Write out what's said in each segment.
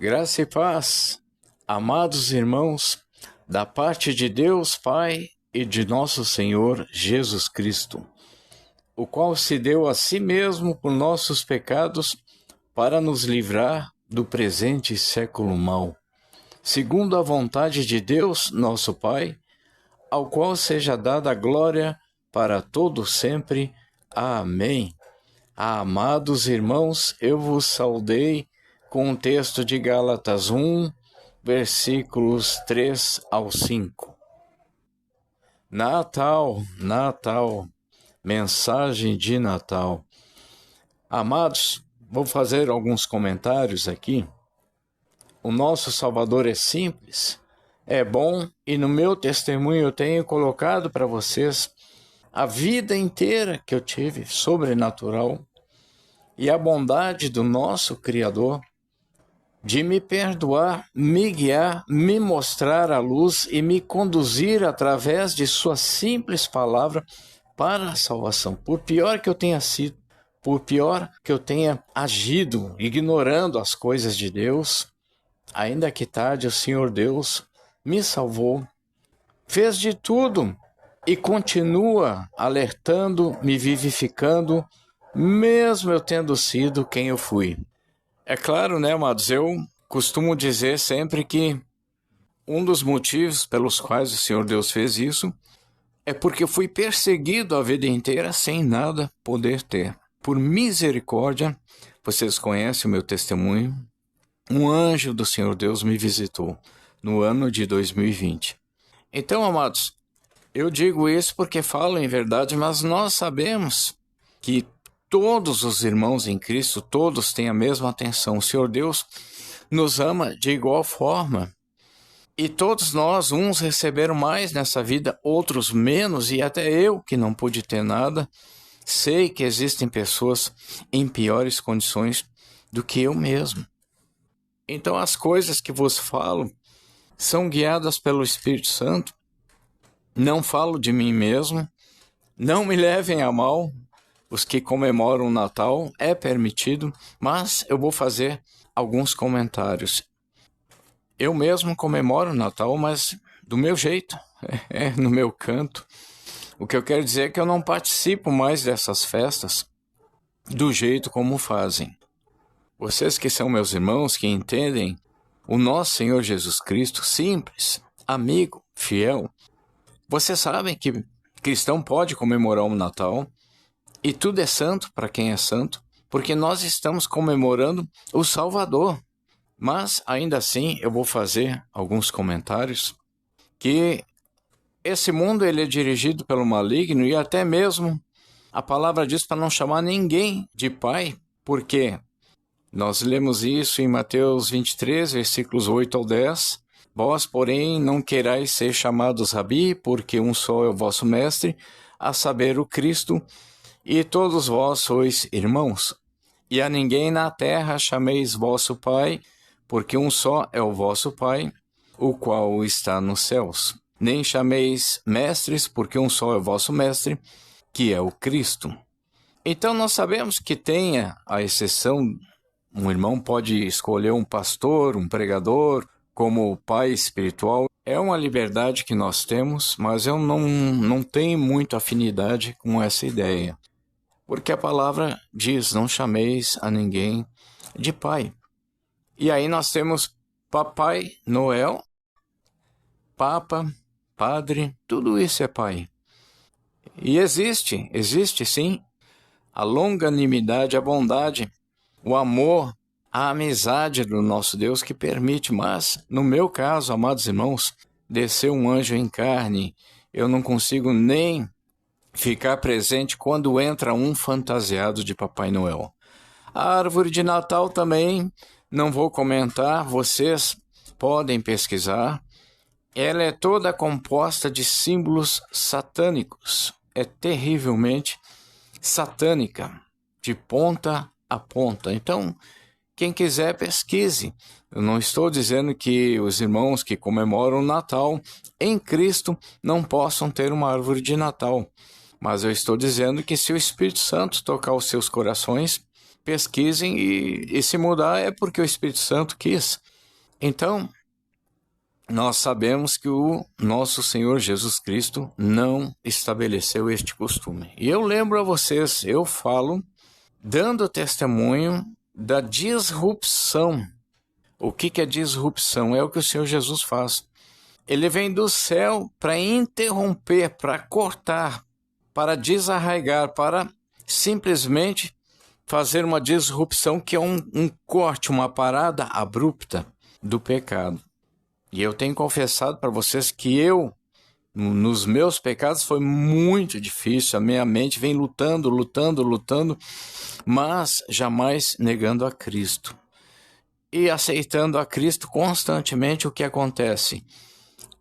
Graça e paz, amados irmãos, da parte de Deus Pai e de nosso Senhor Jesus Cristo, o qual se deu a si mesmo por nossos pecados para nos livrar do presente século mau, segundo a vontade de Deus, nosso Pai, ao qual seja dada a glória para todo sempre. Amém. Amados irmãos, eu vos saudei com o texto de Gálatas 1, versículos 3 ao 5. Natal, mensagem de Natal. Amados, vou fazer alguns comentários aqui. O nosso Salvador é simples, é bom, e no meu testemunho eu tenho colocado para vocês a vida inteira que eu tive, sobrenatural, e a bondade do nosso Criador de me perdoar, me guiar, me mostrar a luz e me conduzir através de sua simples palavra para a salvação. Por pior que eu tenha sido, por pior que eu tenha agido, ignorando as coisas de Deus, ainda que tarde o Senhor Deus me salvou, fez de tudo e continua alertando, me vivificando, mesmo eu tendo sido quem eu fui. É claro, né, amados, eu costumo dizer sempre que um dos motivos pelos quais o Senhor Deus fez isso é porque eu fui perseguido a vida inteira sem nada poder ter. Por misericórdia, vocês conhecem o meu testemunho, um anjo do Senhor Deus me visitou no ano de 2020. Então, amados, eu digo isso porque falo em verdade, mas nós sabemos que todos os irmãos em Cristo, todos têm a mesma atenção. O Senhor Deus nos ama de igual forma. E todos nós, uns receberam mais nessa vida, outros menos, e até eu, que não pude ter nada, sei que existem pessoas em piores condições do que eu mesmo. Então as coisas que vos falo são guiadas pelo Espírito Santo. Não falo de mim mesmo, não me levem a mal. Os que comemoram o Natal é permitido, mas eu vou fazer alguns comentários. Eu mesmo comemoro o Natal, mas do meu jeito, no meu canto. O que eu quero dizer é que eu não participo mais dessas festas do jeito como fazem. Vocês que são meus irmãos, que entendem o nosso Senhor Jesus Cristo, simples, amigo, fiel, vocês sabem que cristão pode comemorar o Natal, e tudo é santo para quem é santo, porque nós estamos comemorando o Salvador. Mas, ainda assim, eu vou fazer alguns comentários que esse mundo ele é dirigido pelo maligno, e até mesmo a palavra diz para não chamar ninguém de pai, porque nós lemos isso em Mateus 23, versículos 8 ao 10. Vós, porém, não querais ser chamados rabi, porque um só é o vosso mestre, a saber, o Cristo, e todos vós sois irmãos. E a ninguém na terra chameis vosso Pai, porque um só é o vosso Pai, o qual está nos céus. Nem chameis mestres, porque um só é o vosso mestre, que é o Cristo. Então nós sabemos que tenha a exceção, um irmão pode escolher um pastor, um pregador, como pai espiritual. É uma liberdade que nós temos, mas eu não tenho muita afinidade com essa ideia. Porque a palavra diz, não chameis a ninguém de pai. E aí nós temos Papai Noel, Papa, Padre, tudo isso é pai. E existe sim, a longanimidade, a bondade, o amor, a amizade do nosso Deus que permite. Mas, no meu caso, amados irmãos, desceu um anjo em carne, eu não consigo nem ficar presente quando entra um fantasiado de Papai Noel. A árvore de Natal também, não vou comentar, vocês podem pesquisar. Ela é toda composta de símbolos satânicos. É terrivelmente satânica, de ponta a ponta. Então, quem quiser, pesquise. Eu não estou dizendo que os irmãos que comemoram o Natal em Cristo não possam ter uma árvore de Natal. Mas eu estou dizendo que se o Espírito Santo tocar os seus corações, pesquisem, e se mudar é porque o Espírito Santo quis. Então, nós sabemos que o nosso Senhor Jesus Cristo não estabeleceu este costume. E eu lembro a vocês, eu falo, dando testemunho da disrupção. O que é disrupção? É o que o Senhor Jesus faz. Ele vem do céu para interromper, para cortar, para desarraigar, para simplesmente fazer uma disrupção que é um corte, uma parada abrupta do pecado. E eu tenho confessado para vocês que nos meus pecados foi muito difícil, a minha mente vem lutando, mas jamais negando a Cristo. E aceitando a Cristo constantemente, o que acontece?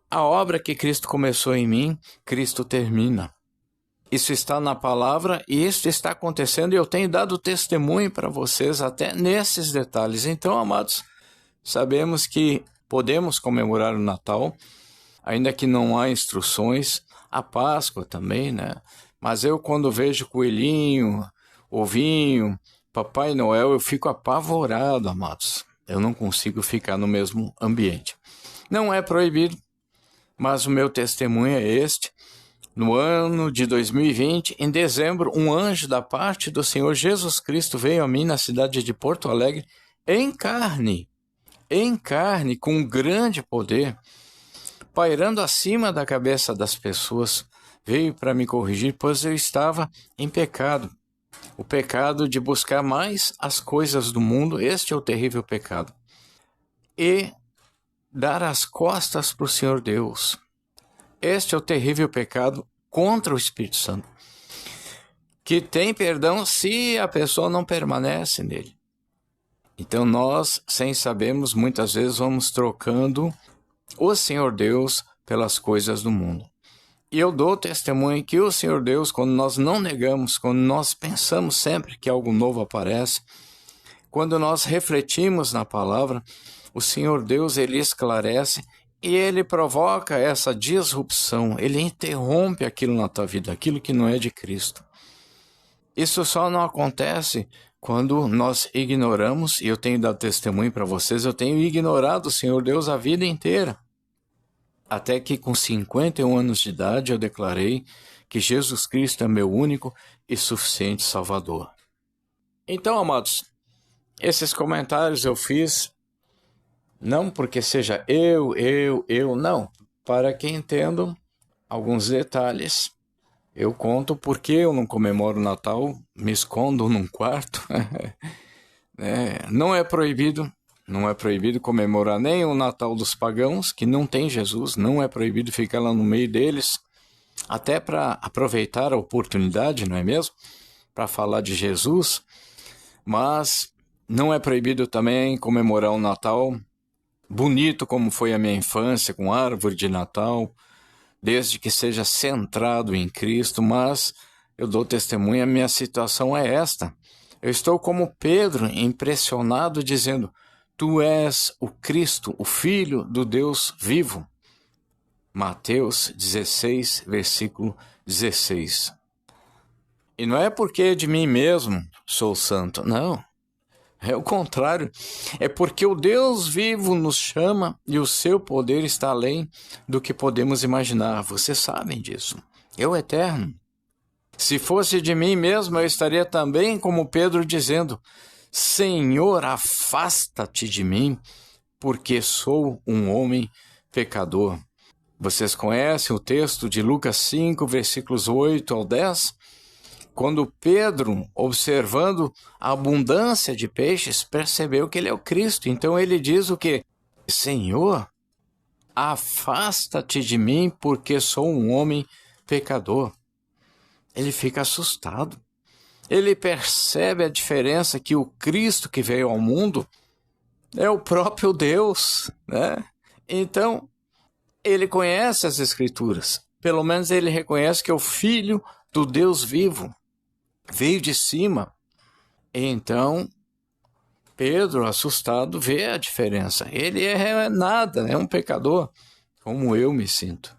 A obra que Cristo começou em mim, Cristo termina. Isso está na palavra e isso está acontecendo e eu tenho dado testemunho para vocês até nesses detalhes. Então, amados, sabemos que podemos comemorar o Natal, ainda que não há instruções, a Páscoa também, né? Mas eu, quando vejo coelhinho, ovinho, Papai Noel, eu fico apavorado, amados. Eu não consigo ficar no mesmo ambiente. Não é proibido, mas o meu testemunho é este. No ano de 2020, em dezembro, um anjo da parte do Senhor Jesus Cristo veio a mim na cidade de Porto Alegre em carne, com grande poder, pairando acima da cabeça das pessoas, veio para me corrigir, pois eu estava em pecado. O pecado de buscar mais as coisas do mundo, este é o terrível pecado. E dar as costas para o Senhor Deus. Este é o terrível pecado contra o Espírito Santo, que tem perdão se a pessoa não permanece nele. Então nós, sem sabermos, muitas vezes vamos trocando o Senhor Deus pelas coisas do mundo. E eu dou testemunho que o Senhor Deus, quando nós não negamos, quando nós pensamos sempre que algo novo aparece, quando nós refletimos na palavra, o Senhor Deus, ele esclarece e ele provoca essa disrupção, ele interrompe aquilo na tua vida, aquilo que não é de Cristo. Isso só não acontece quando nós ignoramos, e eu tenho dado testemunho para vocês, eu tenho ignorado o Senhor Deus a vida inteira. Até que com 51 anos de idade eu declarei que Jesus Cristo é meu único e suficiente Salvador. Então, amados, esses comentários eu fiz não porque seja eu, não, para que entendam alguns detalhes. Eu conto porque eu não comemoro o Natal, me escondo num quarto. Não é proibido comemorar nem o Natal dos pagãos, que não tem Jesus, não é proibido ficar lá no meio deles, até para aproveitar a oportunidade, não é mesmo? Para falar de Jesus, mas não é proibido também comemorar o Natal bonito como foi a minha infância, com árvore de Natal, desde que seja centrado em Cristo, mas eu dou testemunho, a minha situação é esta. Eu estou como Pedro, impressionado, dizendo: Tu és o Cristo, o Filho do Deus vivo. Mateus 16, versículo 16. E não é porque de mim mesmo sou santo, não. É o contrário. É porque o Deus vivo nos chama e o seu poder está além do que podemos imaginar. Vocês sabem disso. É o eterno. Se fosse de mim mesmo, eu estaria também como Pedro dizendo: Senhor, afasta-te de mim, porque sou um homem pecador. Vocês conhecem o texto de Lucas 5, versículos 8 ao 10? Quando Pedro, observando a abundância de peixes, percebeu que ele é o Cristo. Então ele diz o quê? Senhor, afasta-te de mim, porque sou um homem pecador. Ele fica assustado. Ele percebe a diferença que o Cristo que veio ao mundo é o próprio Deus, né? Então, ele conhece as Escrituras. Pelo menos ele reconhece que é o Filho do Deus vivo. Veio de cima. Então, Pedro, assustado, vê a diferença. Ele é nada, é um pecador, como eu me sinto.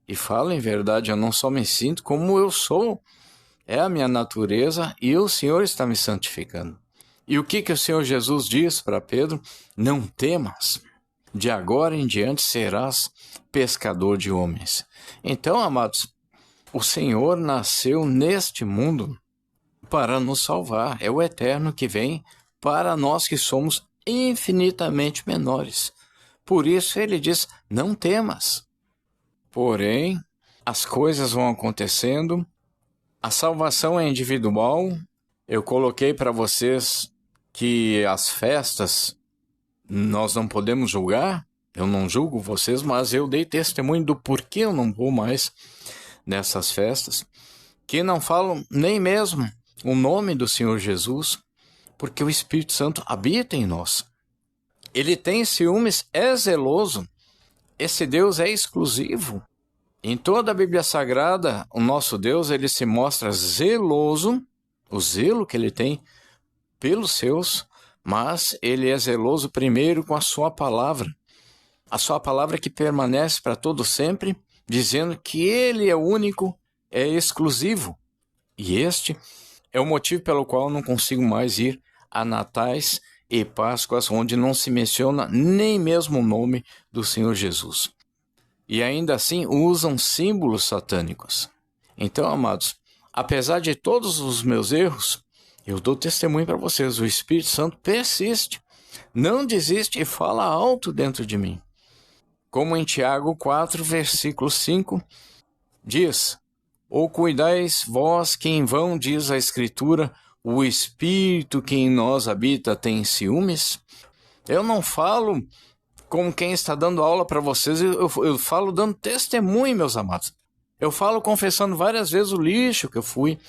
E falo em verdade, eu não só me sinto, como eu sou. É a minha natureza e o Senhor está me santificando. E o que o Senhor Jesus diz para Pedro? Não temas. De agora em diante serás pescador de homens. Então, amados, o Senhor nasceu neste mundo para nos salvar. É o Eterno que vem para nós que somos infinitamente menores. Por isso ele diz, não temas. Porém, as coisas vão acontecendo, a salvação é individual. Eu coloquei para vocês que as festas nós não podemos julgar, eu não julgo vocês, mas eu dei testemunho do porquê eu não vou mais nessas festas, que não falam nem mesmo o nome do Senhor Jesus, porque o Espírito Santo habita em nós. Ele tem ciúmes, é zeloso, esse Deus é exclusivo. Em toda a Bíblia Sagrada, o nosso Deus, ele se mostra zeloso, o zelo que ele tem pelos seus, mas ele é zeloso primeiro com a sua palavra. A sua palavra que permanece para todo sempre, dizendo que ele é único, é exclusivo. E este é o motivo pelo qual eu não consigo mais ir a natais e páscoas onde não se menciona nem mesmo o nome do Senhor Jesus. E ainda assim usam símbolos satânicos. Então, amados, apesar de todos os meus erros, eu dou testemunho para vocês, o Espírito Santo persiste, não desiste e fala alto dentro de mim. Como em Tiago 4, versículo 5, diz, ou cuidais vós que em vão, diz a Escritura, o Espírito que em nós habita tem ciúmes? Eu não falo como quem está dando aula para vocês, eu falo dando testemunho, meus amados. Eu falo confessando várias vezes o lixo que eu fui.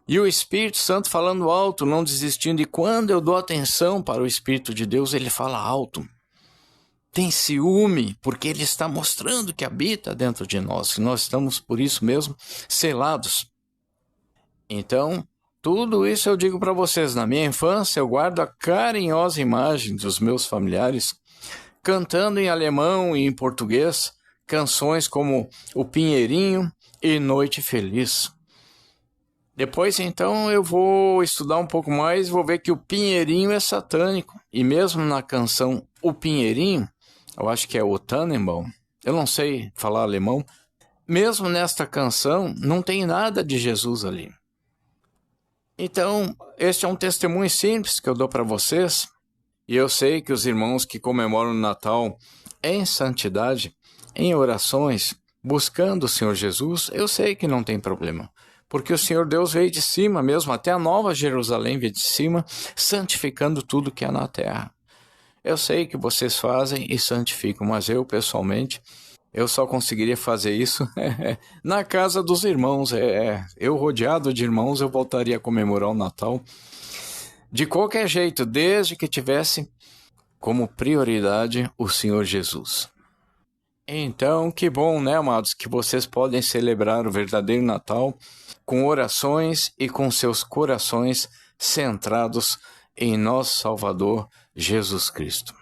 E o Espírito Santo falando alto, não desistindo. E quando eu dou atenção para o Espírito de Deus, ele fala alto. Tem ciúme, porque ele está mostrando que habita dentro de nós. Que nós estamos, por isso mesmo, selados. Então, tudo isso eu digo para vocês. Na minha infância, eu guardo a carinhosa imagem dos meus familiares cantando em alemão e em português canções como O Pinheirinho e Noite Feliz. Depois, então, eu vou estudar um pouco mais e vou ver que o Pinheirinho é satânico. E mesmo na canção O Pinheirinho, eu acho que é o Tannenbaum, eu não sei falar alemão, mesmo nesta canção não tem nada de Jesus ali. Então, este é um testemunho simples que eu dou para vocês. E eu sei que os irmãos que comemoram o Natal em santidade, em orações, buscando o Senhor Jesus, eu sei que não tem problema. Porque o Senhor Deus veio de cima mesmo, até a Nova Jerusalém veio de cima, santificando tudo que há na terra. Eu sei que vocês fazem e santificam, mas eu, pessoalmente, eu só conseguiria fazer isso na casa dos irmãos. Eu, rodeado de irmãos, eu voltaria a comemorar o Natal de qualquer jeito, desde que tivesse como prioridade o Senhor Jesus. Então, que bom, né, amados, que vocês podem celebrar o verdadeiro Natal com orações e com seus corações centrados em nosso Salvador Jesus Cristo.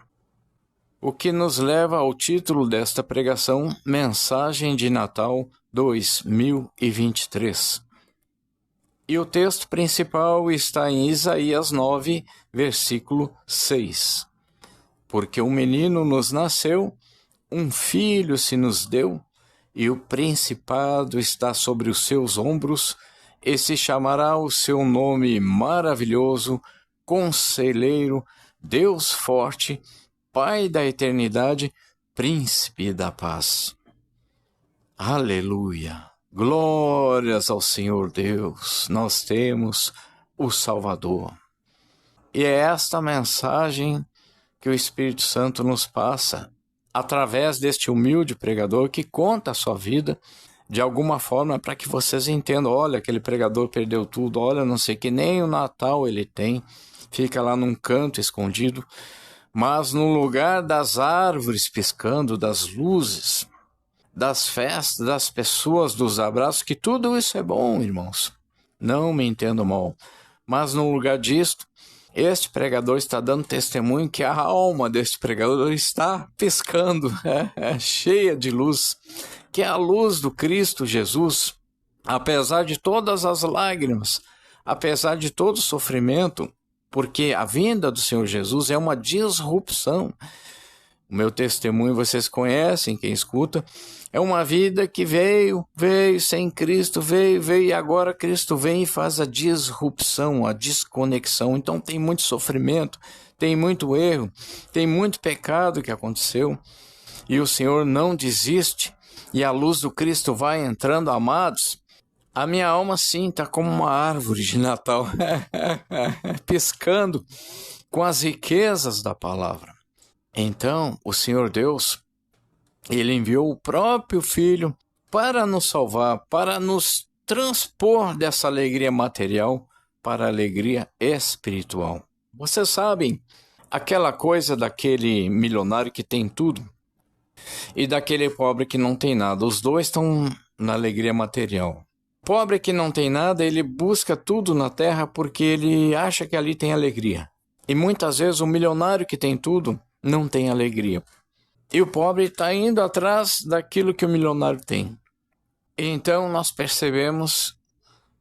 O que nos leva ao título desta pregação, Mensagem de Natal 2023. E o texto principal está em Isaías 9, versículo 6. Porque um menino nos nasceu, um filho se nos deu, e o principado está sobre os seus ombros, e se chamará o seu nome maravilhoso, Conselheiro, Deus forte, Pai da eternidade, Príncipe da paz. Aleluia! Glórias ao Senhor Deus, nós temos o Salvador. E é esta mensagem que o Espírito Santo nos passa, através deste humilde pregador que conta a sua vida, de alguma forma, para que vocês entendam, olha, aquele pregador perdeu tudo, olha, não sei que nem o Natal ele tem, fica lá num canto escondido, mas no lugar das árvores piscando, das luzes, das festas, das pessoas, dos abraços, que tudo isso é bom, irmãos. Não me entendam mal. Mas no lugar disto, este pregador está dando testemunho que a alma deste pregador está piscando, cheia de luz, que é a luz do Cristo Jesus. Apesar de todas as lágrimas, apesar de todo o sofrimento, porque a vinda do Senhor Jesus é uma disrupção. O meu testemunho vocês conhecem, quem escuta. É uma vida que veio sem Cristo, veio e agora Cristo vem e faz a disrupção, a desconexão. Então tem muito sofrimento, tem muito erro, tem muito pecado que aconteceu. E o Senhor não desiste. E a luz do Cristo vai entrando, amados. A minha alma sim está como uma árvore de Natal, piscando com as riquezas da palavra. Então, o Senhor Deus, Ele enviou o próprio Filho para nos salvar, para nos transpor dessa alegria material para a alegria espiritual. Vocês sabem, aquela coisa daquele milionário que tem tudo e daquele pobre que não tem nada. Os dois estão na alegria material. O pobre que não tem nada, ele busca tudo na terra porque ele acha que ali tem alegria. E muitas vezes o milionário que tem tudo não tem alegria. E o pobre está indo atrás daquilo que o milionário tem. Então nós percebemos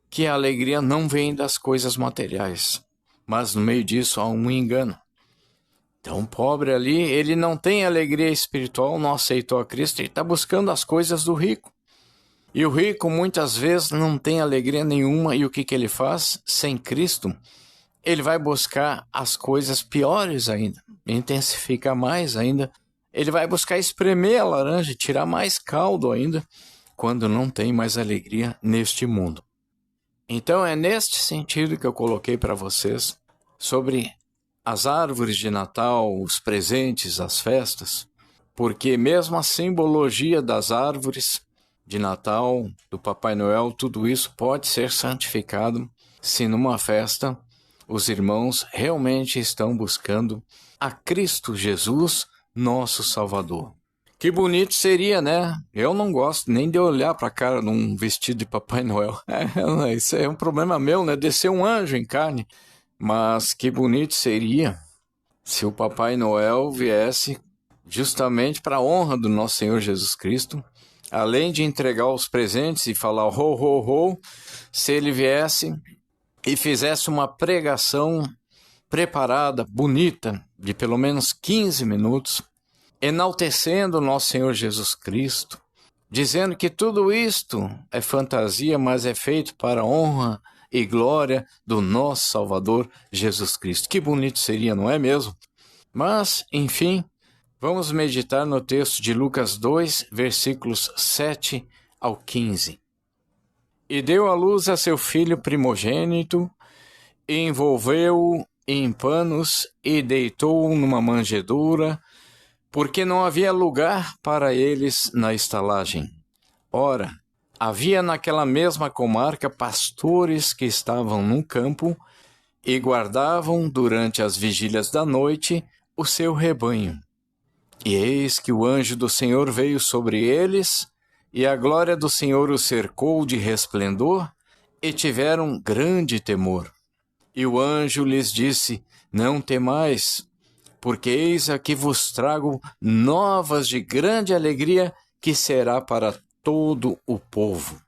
que a alegria não vem das coisas materiais, mas no meio disso há um engano. Então o pobre ali, ele não tem alegria espiritual, não aceitou a Cristo, ele está buscando as coisas do rico. E o rico muitas vezes não tem alegria nenhuma, e o que ele faz? Sem Cristo, ele vai buscar as coisas piores ainda, intensificar mais ainda. Ele vai buscar espremer a laranja, tirar mais caldo ainda, quando não tem mais alegria neste mundo. Então é neste sentido que eu coloquei para vocês sobre as árvores de Natal, os presentes, as festas, porque mesmo a simbologia das árvores de Natal, do Papai Noel, tudo isso pode ser santificado se numa festa os irmãos realmente estão buscando a Cristo Jesus, nosso Salvador. Que bonito seria, né? Eu não gosto nem de olhar para a cara num vestido de Papai Noel. Isso é um problema meu, né? Descer um anjo em carne. Mas que bonito seria se o Papai Noel viesse justamente para a honra do nosso Senhor Jesus Cristo. Além de entregar os presentes e falar ho, ho, ho, se ele viesse e fizesse uma pregação preparada, bonita, de pelo menos 15 minutos, enaltecendo o nosso Senhor Jesus Cristo, dizendo que tudo isto é fantasia, mas é feito para a honra e glória do nosso Salvador Jesus Cristo. Que bonito seria, não é mesmo? Mas, enfim, vamos meditar no texto de Lucas 2, versículos 7 ao 15. E deu à luz a seu filho primogênito, e envolveu-o em panos e deitou-o numa manjedoura, porque não havia lugar para eles na estalagem. Ora, havia naquela mesma comarca pastores que estavam num campo e guardavam durante as vigílias da noite o seu rebanho. E eis que o anjo do Senhor veio sobre eles, e a glória do Senhor os cercou de resplendor, e tiveram grande temor. E o anjo lhes disse: não temais, porque eis aqui vos trago novas de grande alegria, que será para todo o povo.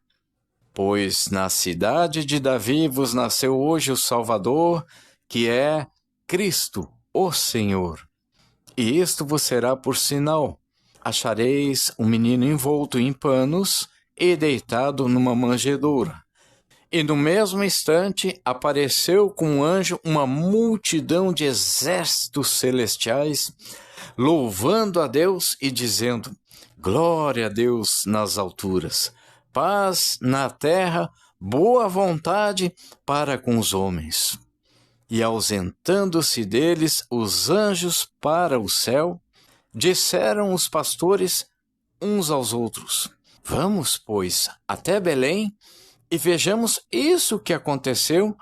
Pois na cidade de Davi vos nasceu hoje o Salvador, que é Cristo, o Senhor. E isto vos será por sinal: achareis um menino envolto em panos e deitado numa manjedoura. E no mesmo instante apareceu com um anjo uma multidão de exércitos celestiais, louvando a Deus e dizendo: glória a Deus nas alturas, paz na terra, boa vontade para com os homens. E ausentando-se deles os anjos para o céu, disseram os pastores uns aos outros: vamos, pois, até Belém, e vejamos isso que aconteceu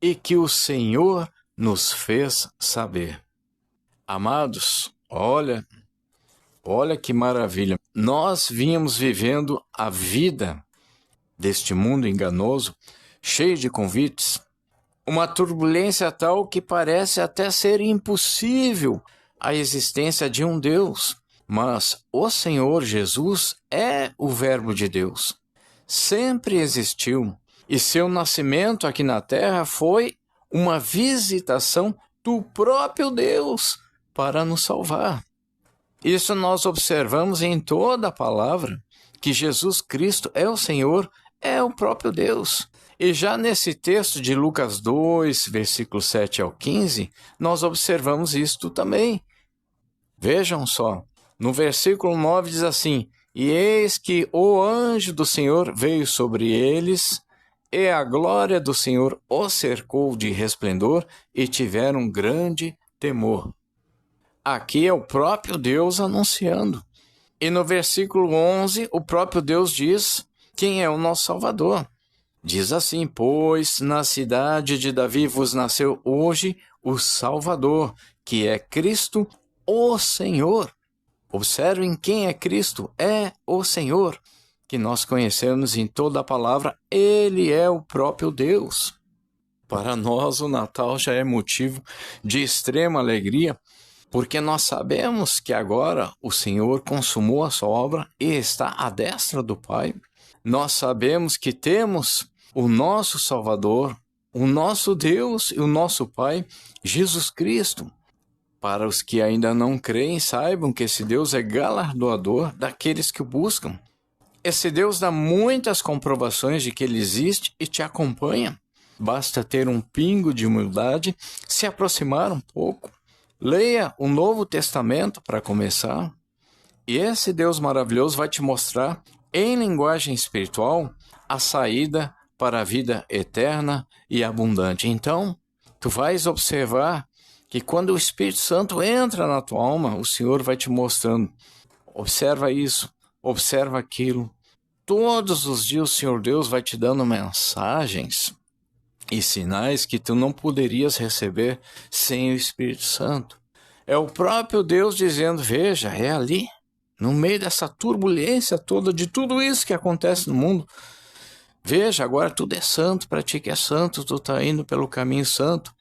e que o Senhor nos fez saber. Amados, olha que maravilha. Nós vínhamos vivendo a vida deste mundo enganoso, cheio de convites, uma turbulência tal que parece até ser impossível a existência de um Deus. Mas o Senhor Jesus é o Verbo de Deus. Sempre existiu, e seu nascimento aqui na terra foi uma visitação do próprio Deus para nos salvar. Isso nós observamos em toda a palavra, que Jesus Cristo é o Senhor, é o próprio Deus. E já nesse texto de Lucas 2, versículos 7 ao 15, nós observamos isto também. Vejam só, no versículo 9 diz assim: E eis que o anjo do Senhor veio sobre eles, e a glória do Senhor os cercou de resplendor, e tiveram grande temor. Aqui é o próprio Deus anunciando. E no versículo 11, o próprio Deus diz quem é o nosso Salvador. Diz assim: Pois na cidade de Davi vos nasceu hoje o Salvador, que é Cristo, o Senhor. Observem quem é Cristo, é o Senhor, que nós conhecemos em toda a palavra, Ele é o próprio Deus. Para nós o Natal já é motivo de extrema alegria, porque nós sabemos que agora o Senhor consumou a sua obra e está à destra do Pai. Nós sabemos que temos o nosso Salvador, o nosso Deus e o nosso Pai, Jesus Cristo. Para os que ainda não creem, saibam que esse Deus é galardoador daqueles que o buscam. Esse Deus dá muitas comprovações de que Ele existe e te acompanha. Basta ter um pingo de humildade, se aproximar um pouco. Leia o Novo Testamento para começar. E esse Deus maravilhoso vai te mostrar, em linguagem espiritual, a saída para a vida eterna e abundante. Então, tu vais observar que quando o Espírito Santo entra na tua alma, o Senhor vai te mostrando. Observa isso, observa aquilo. Todos os dias o Senhor Deus vai te dando mensagens e sinais que tu não poderias receber sem o Espírito Santo. É o próprio Deus dizendo: veja, é ali, no meio dessa turbulência toda, de tudo isso que acontece no mundo. Veja, agora tudo é santo, para ti que é santo, tu está indo pelo caminho santo.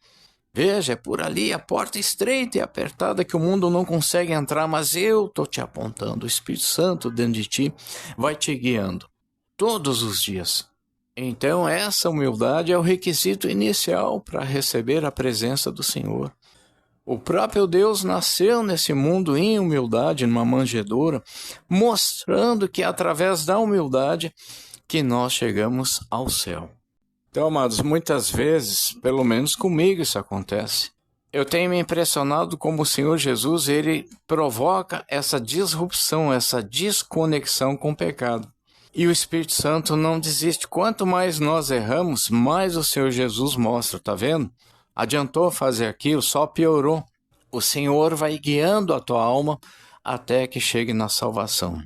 Veja, é por ali a porta estreita e apertada que o mundo não consegue entrar, mas eu estou te apontando. O Espírito Santo dentro de ti vai te guiando todos os dias. Então essa humildade é o requisito inicial para receber a presença do Senhor. O próprio Deus nasceu nesse mundo em humildade, numa manjedoura, mostrando que é através da humildade que nós chegamos ao céu. Então, amados, muitas vezes, pelo menos comigo isso acontece. Eu tenho me impressionado como o Senhor Jesus, Ele provoca essa disrupção, essa desconexão com o pecado. E o Espírito Santo não desiste. Quanto mais nós erramos, mais o Senhor Jesus mostra, tá vendo? Adiantou fazer aquilo, só piorou. O Senhor vai guiando a tua alma até que chegue na salvação.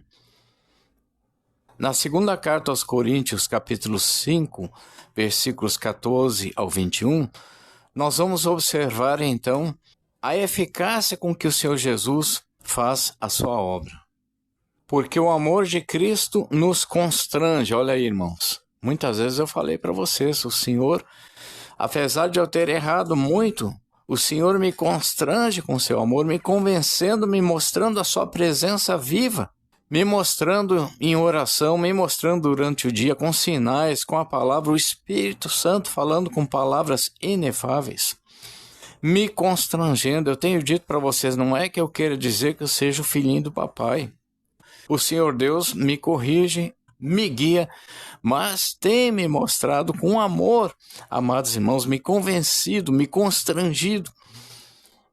Na segunda carta aos Coríntios, capítulo 5, versículos 14 ao 21, nós vamos observar então a eficácia com que o Senhor Jesus faz a sua obra. Porque o amor de Cristo nos constrange. Olha aí, irmãos, muitas vezes eu falei para vocês, o Senhor, apesar de eu ter errado muito, o Senhor me constrange com seu amor, me convencendo, me mostrando a sua presença viva, me mostrando em oração, me mostrando durante o dia com sinais, com a palavra, o Espírito Santo falando com palavras inefáveis, me constrangendo. Eu tenho dito para vocês, não é que eu queira dizer que eu seja o filhinho do papai. O Senhor Deus me corrige, me guia, mas tem me mostrado com amor, amados irmãos, me convencido, me constrangido,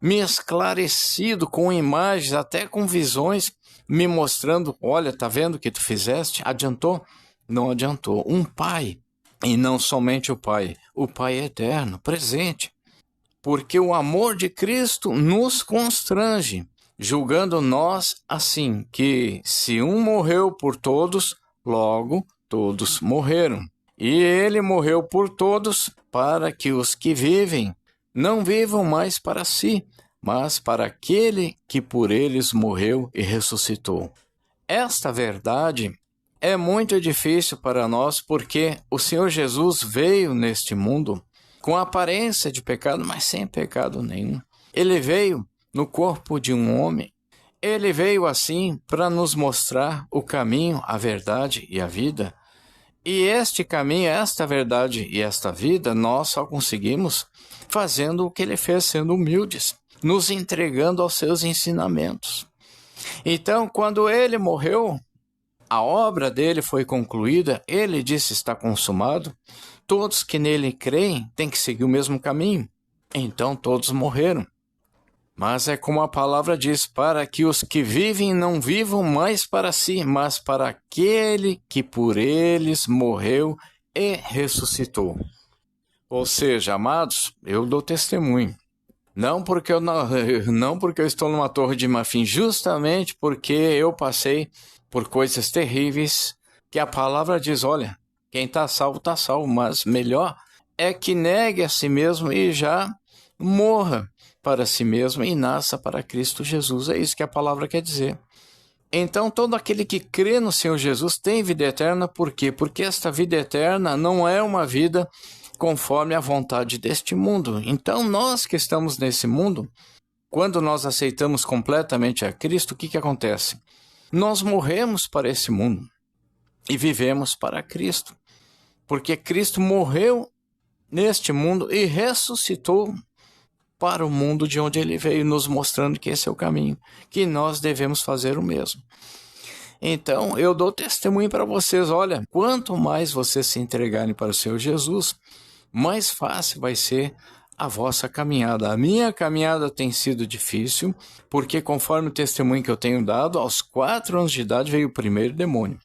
me esclarecido com imagens, até com visões, me mostrando: olha, tá vendo o que tu fizeste? Adiantou? Não adiantou. Um pai, e não somente o pai eterno, presente. Porque o amor de Cristo nos constrange, julgando nós assim, que se um morreu por todos, logo todos morreram. E ele morreu por todos, para que os que vivem não vivam mais para si, mas para aquele que por eles morreu e ressuscitou. Esta verdade é muito difícil para nós, porque o Senhor Jesus veio neste mundo com aparência de pecado, mas sem pecado nenhum. Ele veio no corpo de um homem. Ele veio assim para nos mostrar o caminho, a verdade e a vida. E este caminho, esta verdade e esta vida, nós só conseguimos fazendo o que ele fez, sendo humildes, nos entregando aos seus ensinamentos. Então, quando ele morreu, a obra dele foi concluída, ele disse está consumado. Todos que nele creem têm que seguir o mesmo caminho. Então todos morreram. Mas é como a palavra diz, para que os que vivem não vivam mais para si, mas para aquele que por eles morreu e ressuscitou. Ou seja, amados, eu dou testemunho. Não porque eu estou numa torre de marfim, justamente porque eu passei por coisas terríveis, que a palavra diz, olha, quem está salvo, mas melhor é que negue a si mesmo e já morra para si mesmo e nasça para Cristo Jesus. É isso que a palavra quer dizer. Então, todo aquele que crê no Senhor Jesus tem vida eterna. Por quê? Porque esta vida eterna não é uma vida conforme a vontade deste mundo. Então, nós que estamos nesse mundo, quando nós aceitamos completamente a Cristo, o que acontece? Nós morremos para esse mundo e vivemos para Cristo. Porque Cristo morreu neste mundo e ressuscitou para o mundo de onde ele veio, nos mostrando que esse é o caminho, que nós devemos fazer o mesmo. Então, eu dou testemunho para vocês, olha, quanto mais vocês se entregarem para o Senhor Jesus, mais fácil vai ser a vossa caminhada. A minha caminhada tem sido difícil, porque conforme o testemunho que eu tenho dado, aos 4 anos de idade veio o primeiro demônio.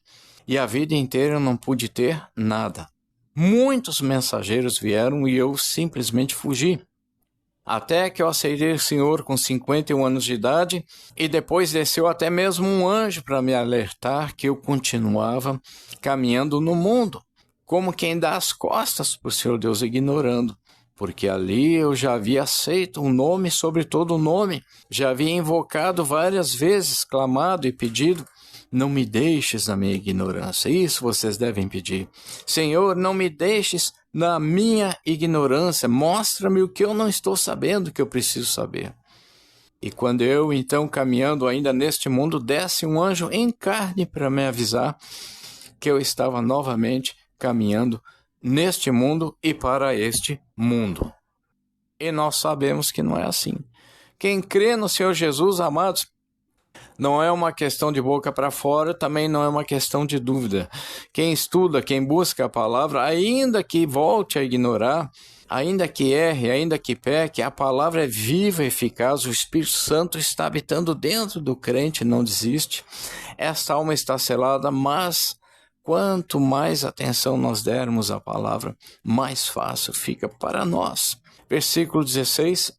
E a vida inteira eu não pude ter nada. Muitos mensageiros vieram e eu simplesmente fugi. Até que eu aceitei o Senhor com 51 anos de idade e depois desceu até mesmo um anjo para me alertar que eu continuava caminhando no mundo, como quem dá as costas para o Senhor Deus ignorando, porque ali eu já havia aceito um nome sobre todo nome, já havia invocado várias vezes, clamado e pedido, não me deixes na minha ignorância. Isso vocês devem pedir. Senhor, não me deixes na minha ignorância. Mostra-me o que eu não estou sabendo, que eu preciso saber. E quando eu, então, caminhando ainda neste mundo, desce um anjo em carne para me avisar que eu estava novamente caminhando neste mundo e para este mundo. E nós sabemos que não é assim. Quem crê no Senhor Jesus, amados, não é uma questão de boca para fora, também não é uma questão de dúvida. Quem estuda, quem busca a palavra, ainda que volte a ignorar, ainda que erre, ainda que peque, a palavra é viva e eficaz, o Espírito Santo está habitando dentro do crente, não desiste. Esta alma está selada, mas quanto mais atenção nós dermos à palavra, mais fácil fica para nós. Versículo 16.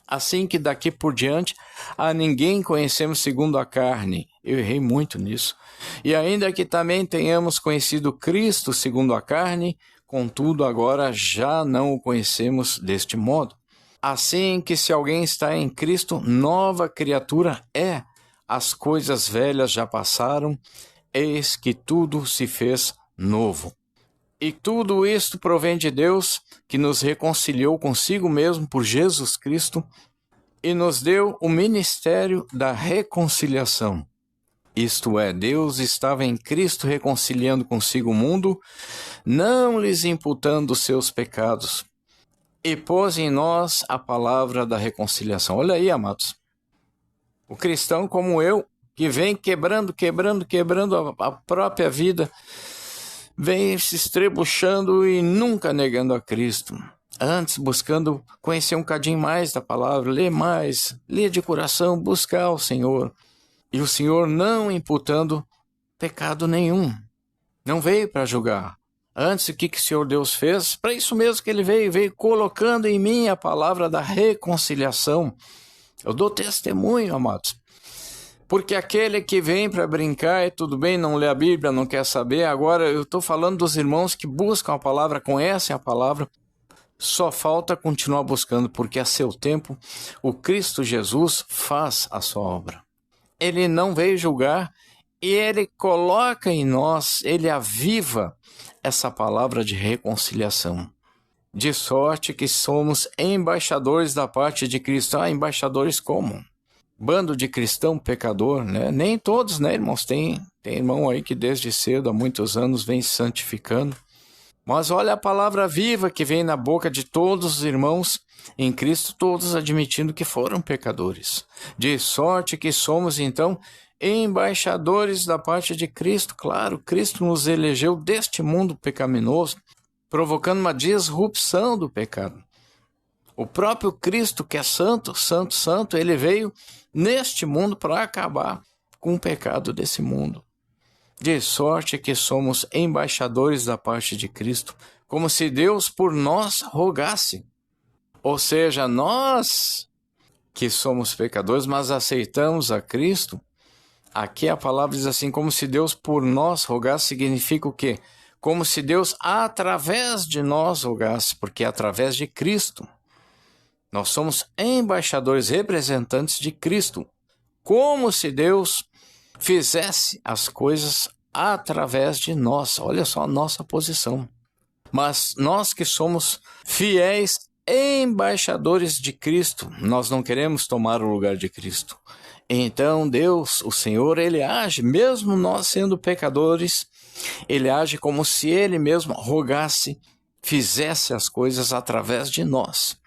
Assim que daqui por diante a ninguém conhecemos segundo a carne. Eu errei muito nisso. E ainda que também tenhamos conhecido Cristo segundo a carne, contudo agora já não o conhecemos deste modo. Assim que se alguém está em Cristo, nova criatura é. As coisas velhas já passaram, eis que tudo se fez novo. E tudo isto provém de Deus, que nos reconciliou consigo mesmo por Jesus Cristo e nos deu o ministério da reconciliação. Isto é, Deus estava em Cristo reconciliando consigo o mundo, não lhes imputando os seus pecados, e pôs em nós a palavra da reconciliação. Olha aí, amados, o cristão como eu, que vem quebrando a própria vida, vem se estrebuchando e nunca negando a Cristo. Antes buscando conhecer um bocadinho mais da palavra, ler mais, ler de coração, buscar o Senhor. E o Senhor não imputando pecado nenhum. Não veio para julgar. Antes, o que o Senhor Deus fez? Para isso mesmo que ele veio colocando em mim a palavra da reconciliação. Eu dou testemunho, amados. Porque aquele que vem para brincar, tudo bem, não lê a Bíblia, não quer saber. Agora eu estou falando dos irmãos que buscam a palavra, conhecem a palavra. Só falta continuar buscando, porque a seu tempo o Cristo Jesus faz a sua obra. Ele não veio julgar e ele coloca em nós, ele aviva essa palavra de reconciliação. De sorte que somos embaixadores da parte de Cristo. Embaixadores como? Bando de cristão pecador, né? Nem todos, né, irmãos? Tem irmão aí que desde cedo, há muitos anos, vem se santificando. Mas olha a palavra viva que vem na boca de todos os irmãos em Cristo, todos admitindo que foram pecadores. De sorte que somos, então, embaixadores da parte de Cristo. Claro, Cristo nos elegeu deste mundo pecaminoso, provocando uma disrupção do pecado. O próprio Cristo, que é santo, santo, santo, ele veio neste mundo para acabar com o pecado desse mundo. De sorte que somos embaixadores da parte de Cristo, como se Deus por nós rogasse. Ou seja, nós que somos pecadores, mas aceitamos a Cristo, aqui a palavra diz assim, como se Deus por nós rogasse, significa o quê? Como se Deus através de nós rogasse, porque é através de Cristo. Nós somos embaixadores, representantes de Cristo, como se Deus fizesse as coisas através de nós. Olha só a nossa posição. Mas nós que somos fiéis embaixadores de Cristo, nós não queremos tomar o lugar de Cristo. Então Deus, o Senhor, Ele age, mesmo nós sendo pecadores, Ele age como se Ele mesmo rogasse, fizesse as coisas através de nós.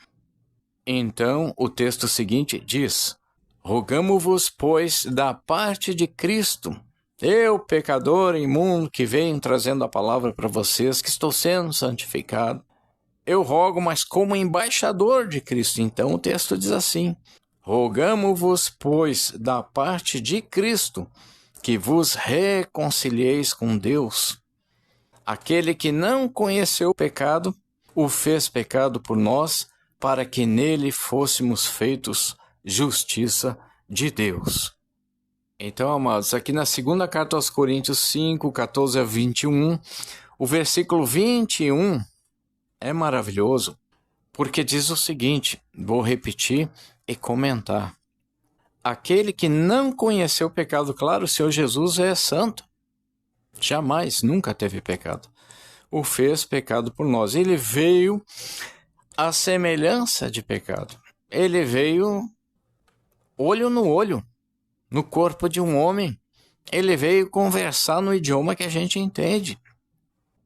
Então o texto seguinte diz: rogamo-vos, pois, da parte de Cristo, eu, pecador imundo, que venho trazendo a palavra para vocês, que estou sendo santificado, eu rogo, mas como embaixador de Cristo. Então o texto diz assim: rogamo-vos, pois, da parte de Cristo, que vos reconcilieis com Deus. Aquele que não conheceu o pecado, o fez pecado por nós, para que nele fôssemos feitos justiça de Deus. Então, amados, aqui na segunda carta aos Coríntios 5, 14 a 21, o versículo 21 é maravilhoso, porque diz o seguinte, vou repetir e comentar. Aquele que não conheceu o pecado, claro, o Senhor Jesus é santo, jamais, nunca teve pecado, o fez pecado por nós. Ele veio à semelhança de pecado. Ele veio olho no olho, no corpo de um homem. Ele veio conversar no idioma que a gente entende.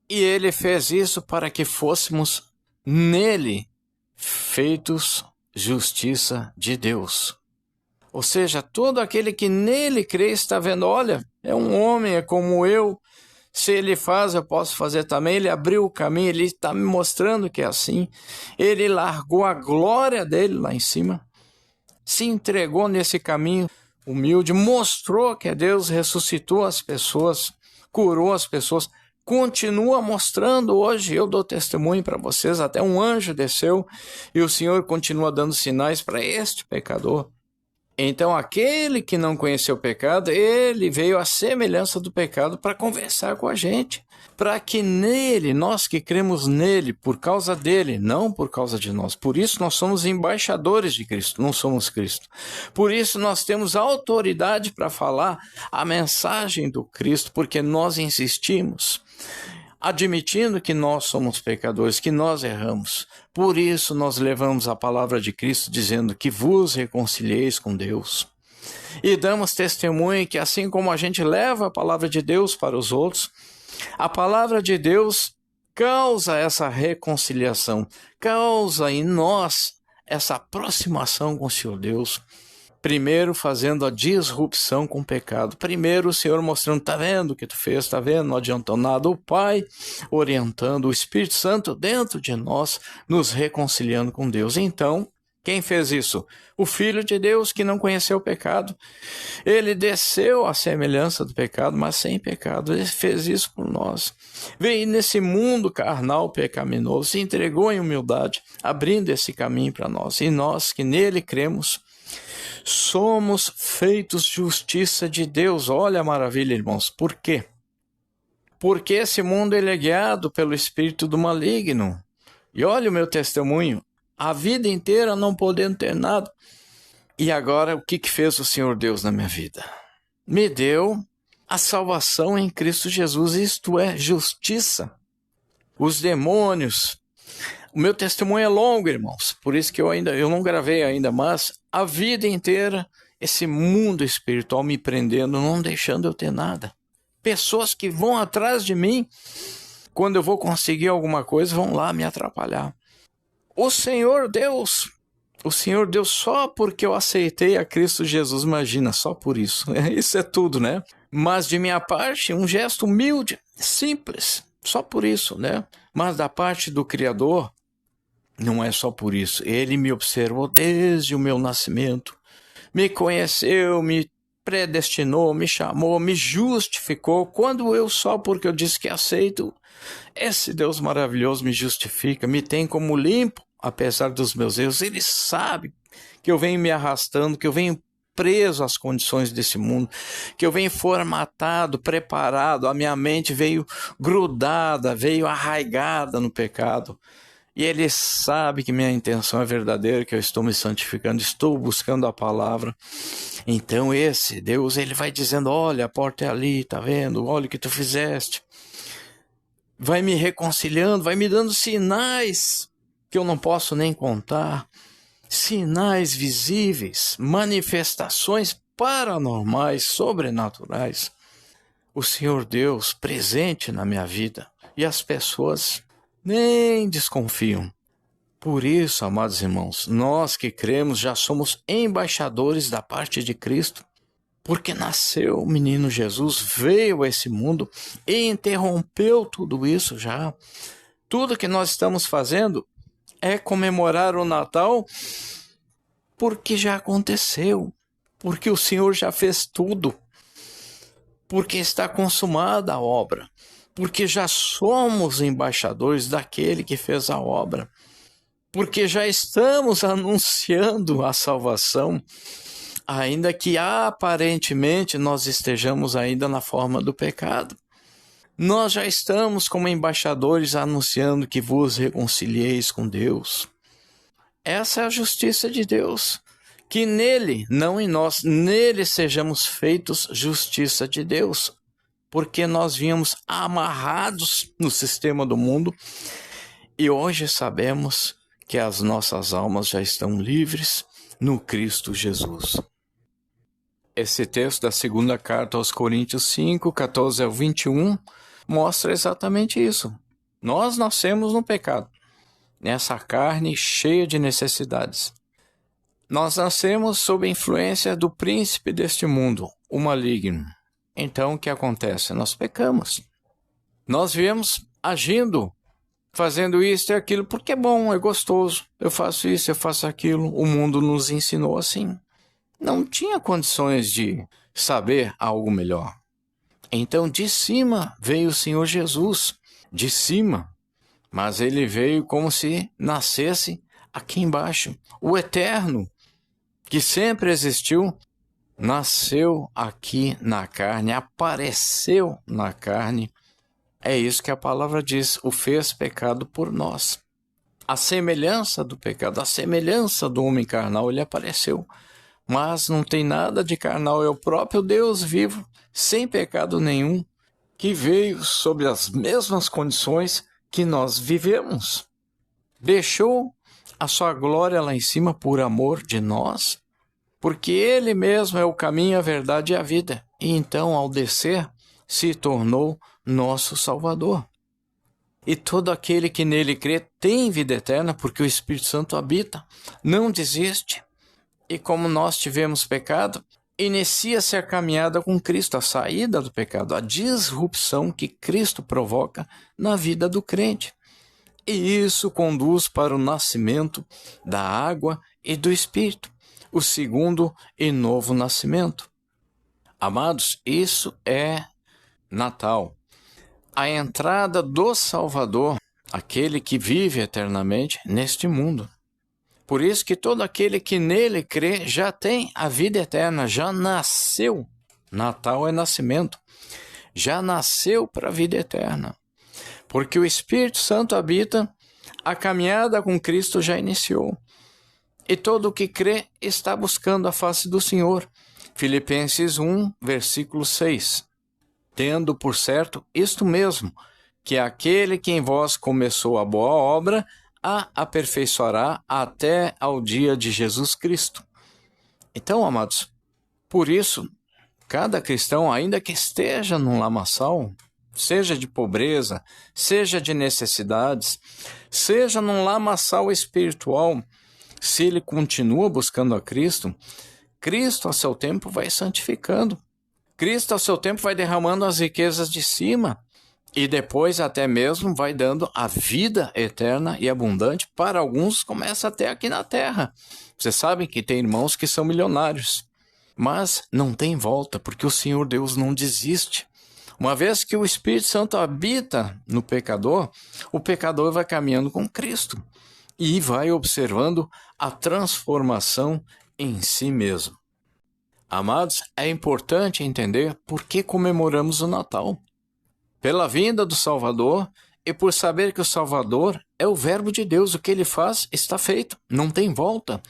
E ele fez isso para que fôssemos nele feitos justiça de Deus. Ou seja, todo aquele que nele crê está vendo, olha, é um homem, é como eu. Se ele faz, eu posso fazer também. Ele abriu o caminho, ele está me mostrando que é assim. Ele largou a glória dele lá em cima, se entregou nesse caminho humilde, mostrou que é Deus, ressuscitou as pessoas, curou as pessoas, continua mostrando hoje. Eu dou testemunho para vocês, até um anjo desceu e o Senhor continua dando sinais para este pecador. Então, aquele que não conheceu o pecado, ele veio à semelhança do pecado para conversar com a gente, para que nele, nós que cremos nele, por causa dele, não por causa de nós. Por isso nós somos embaixadores de Cristo, não somos Cristo. Por isso nós temos autoridade para falar a mensagem do Cristo, porque nós insistimos, admitindo que nós somos pecadores, que nós erramos. Por isso nós levamos a palavra de Cristo dizendo que vos reconcilieis com Deus. E damos testemunho que assim como a gente leva a palavra de Deus para os outros, a palavra de Deus causa essa reconciliação, causa em nós essa aproximação com o Senhor Deus. Primeiro fazendo a disrupção com o pecado. Primeiro o Senhor mostrando, tá vendo o que tu fez, tá vendo, não adiantou nada. O Pai orientando, o Espírito Santo dentro de nós, nos reconciliando com Deus. Então, quem fez isso? O Filho de Deus que não conheceu o pecado. Ele desceu à semelhança do pecado, mas sem pecado. Ele fez isso por nós. Veio nesse mundo carnal pecaminoso, se entregou em humildade, abrindo esse caminho para nós. E nós que nele cremos, somos feitos justiça de Deus. Olha a maravilha, irmãos. Por quê? Porque esse mundo ele é guiado pelo espírito do maligno. E olha o meu testemunho. A vida inteira não podendo ter nada. E agora o que fez o Senhor Deus na minha vida? Me deu a salvação em Cristo Jesus. Isto é justiça. Os demônios. O meu testemunho é longo, irmãos, por isso que eu não gravei ainda, mas a vida inteira, esse mundo espiritual me prendendo, não deixando eu ter nada. Pessoas que vão atrás de mim Quando eu vou conseguir alguma coisa, vão lá me atrapalhar. O Senhor Deus só porque eu aceitei a Cristo Jesus, imagina, só por isso. Isso é tudo, né? Mas de minha parte, um gesto humilde, simples, só por isso, né? Mas da parte do Criador, não é só por isso. Ele me observou desde o meu nascimento, me conheceu, me predestinou, me chamou, me justificou. Quando eu só porque eu disse que aceito, esse Deus maravilhoso me justifica, me tem como limpo, apesar dos meus erros. Ele sabe que eu venho me arrastando, que eu venho preso às condições desse mundo, que eu venho formatado, preparado, a minha mente veio grudada, veio arraigada no pecado. E Ele sabe que minha intenção é verdadeira, que eu estou me santificando, estou buscando a palavra. Então esse Deus, Ele vai dizendo, olha, a porta é ali, tá vendo? Olha o que tu fizeste. Vai me reconciliando, vai me dando sinais que eu não posso nem contar. Sinais visíveis, manifestações paranormais, sobrenaturais. O Senhor Deus presente na minha vida. E as pessoas nem desconfiam. Por isso, amados irmãos, nós que cremos já somos embaixadores da parte de Cristo, porque nasceu o menino Jesus, veio a esse mundo e interrompeu tudo isso já. Tudo que nós estamos fazendo é comemorar o Natal porque já aconteceu, porque o Senhor já fez tudo, porque está consumada a obra, porque já somos embaixadores daquele que fez a obra, porque já estamos anunciando a salvação, ainda que aparentemente nós estejamos ainda na forma do pecado. Nós já estamos como embaixadores anunciando que vos reconcilieis com Deus. Essa é a justiça de Deus, que nele, não em nós, nele sejamos feitos justiça de Deus, porque nós vínhamos amarrados no sistema do mundo e hoje sabemos que as nossas almas já estão livres no Cristo Jesus. Esse texto da segunda carta aos Coríntios 5, 14 ao 21, mostra exatamente isso. Nós nascemos no pecado, nessa carne cheia de necessidades. Nós nascemos sob a influência do príncipe deste mundo, o maligno. Então, o que acontece? Nós pecamos. Nós viemos agindo, fazendo isso e aquilo, porque é bom, é gostoso. Eu faço isso, eu faço aquilo. O mundo nos ensinou assim. Não tinha condições de saber algo melhor. Então, de cima veio o Senhor Jesus. De cima. Mas ele veio como se nascesse aqui embaixo. O eterno, que sempre existiu, nasceu aqui na carne, apareceu na carne. É isso que a palavra diz, o fez pecado por nós. A semelhança do pecado, a semelhança do homem carnal, ele apareceu. Mas não tem nada de carnal, é o próprio Deus vivo, sem pecado nenhum, que veio sob as mesmas condições que nós vivemos. Deixou a sua glória lá em cima por amor de nós, porque Ele mesmo é o caminho, a verdade e a vida. E então, ao descer, se tornou nosso Salvador. E todo aquele que nele crê tem vida eterna, porque o Espírito Santo habita, não desiste. E como nós tivemos pecado, inicia-se a caminhada com Cristo, a saída do pecado, a disrupção que Cristo provoca na vida do crente. E isso conduz para o nascimento da água e do Espírito, o segundo e novo nascimento. Amados, isso é Natal. A entrada do Salvador, aquele que vive eternamente neste mundo. Por isso que todo aquele que nele crê já tem a vida eterna, já nasceu. Natal é nascimento. Já nasceu para a vida eterna. Porque o Espírito Santo habita, a caminhada com Cristo já iniciou. E todo o que crê está buscando a face do Senhor. Filipenses 1, versículo 6. Tendo por certo isto mesmo, que aquele que em vós começou a boa obra, a aperfeiçoará até ao dia de Jesus Cristo. Então, amados, por isso, cada cristão, ainda que esteja num lamaçal, seja de pobreza, seja de necessidades, seja num lamaçal espiritual, se ele continua buscando a Cristo, Cristo a seu tempo vai santificando. Cristo a seu tempo vai derramando as riquezas de cima e depois até mesmo vai dando a vida eterna e abundante para alguns, começa até aqui na terra. Vocês sabem que tem irmãos que são milionários, mas não tem volta, porque o Senhor Deus não desiste. Uma vez que o Espírito Santo habita no pecador, o pecador vai caminhando com Cristo e vai observando a transformação em si mesmo. Amados, é importante entender por que comemoramos o Natal. Pela vinda do Salvador e por saber que o Salvador é o Verbo de Deus, o que ele faz está feito, não tem volta.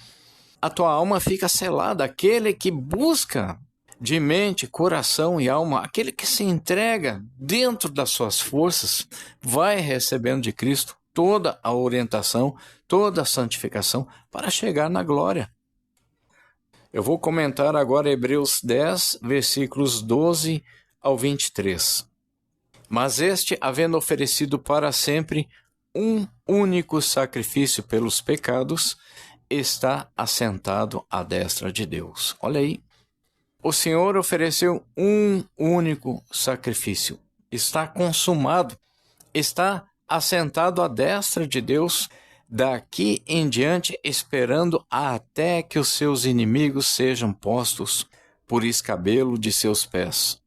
A tua alma fica selada, aquele que busca de mente, coração e alma, aquele que se entrega dentro das suas forças, vai recebendo de Cristo toda a orientação, toda a santificação para chegar na glória. Eu vou comentar agora Hebreus 10, versículos 12 ao 23. Mas este, havendo oferecido para sempre um único sacrifício pelos pecados, está assentado à destra de Deus. Olha aí. O Senhor ofereceu um único sacrifício. Está consumado. Está assentado à destra de Deus, daqui em diante, esperando até que os seus inimigos sejam postos por escabelo de seus pés.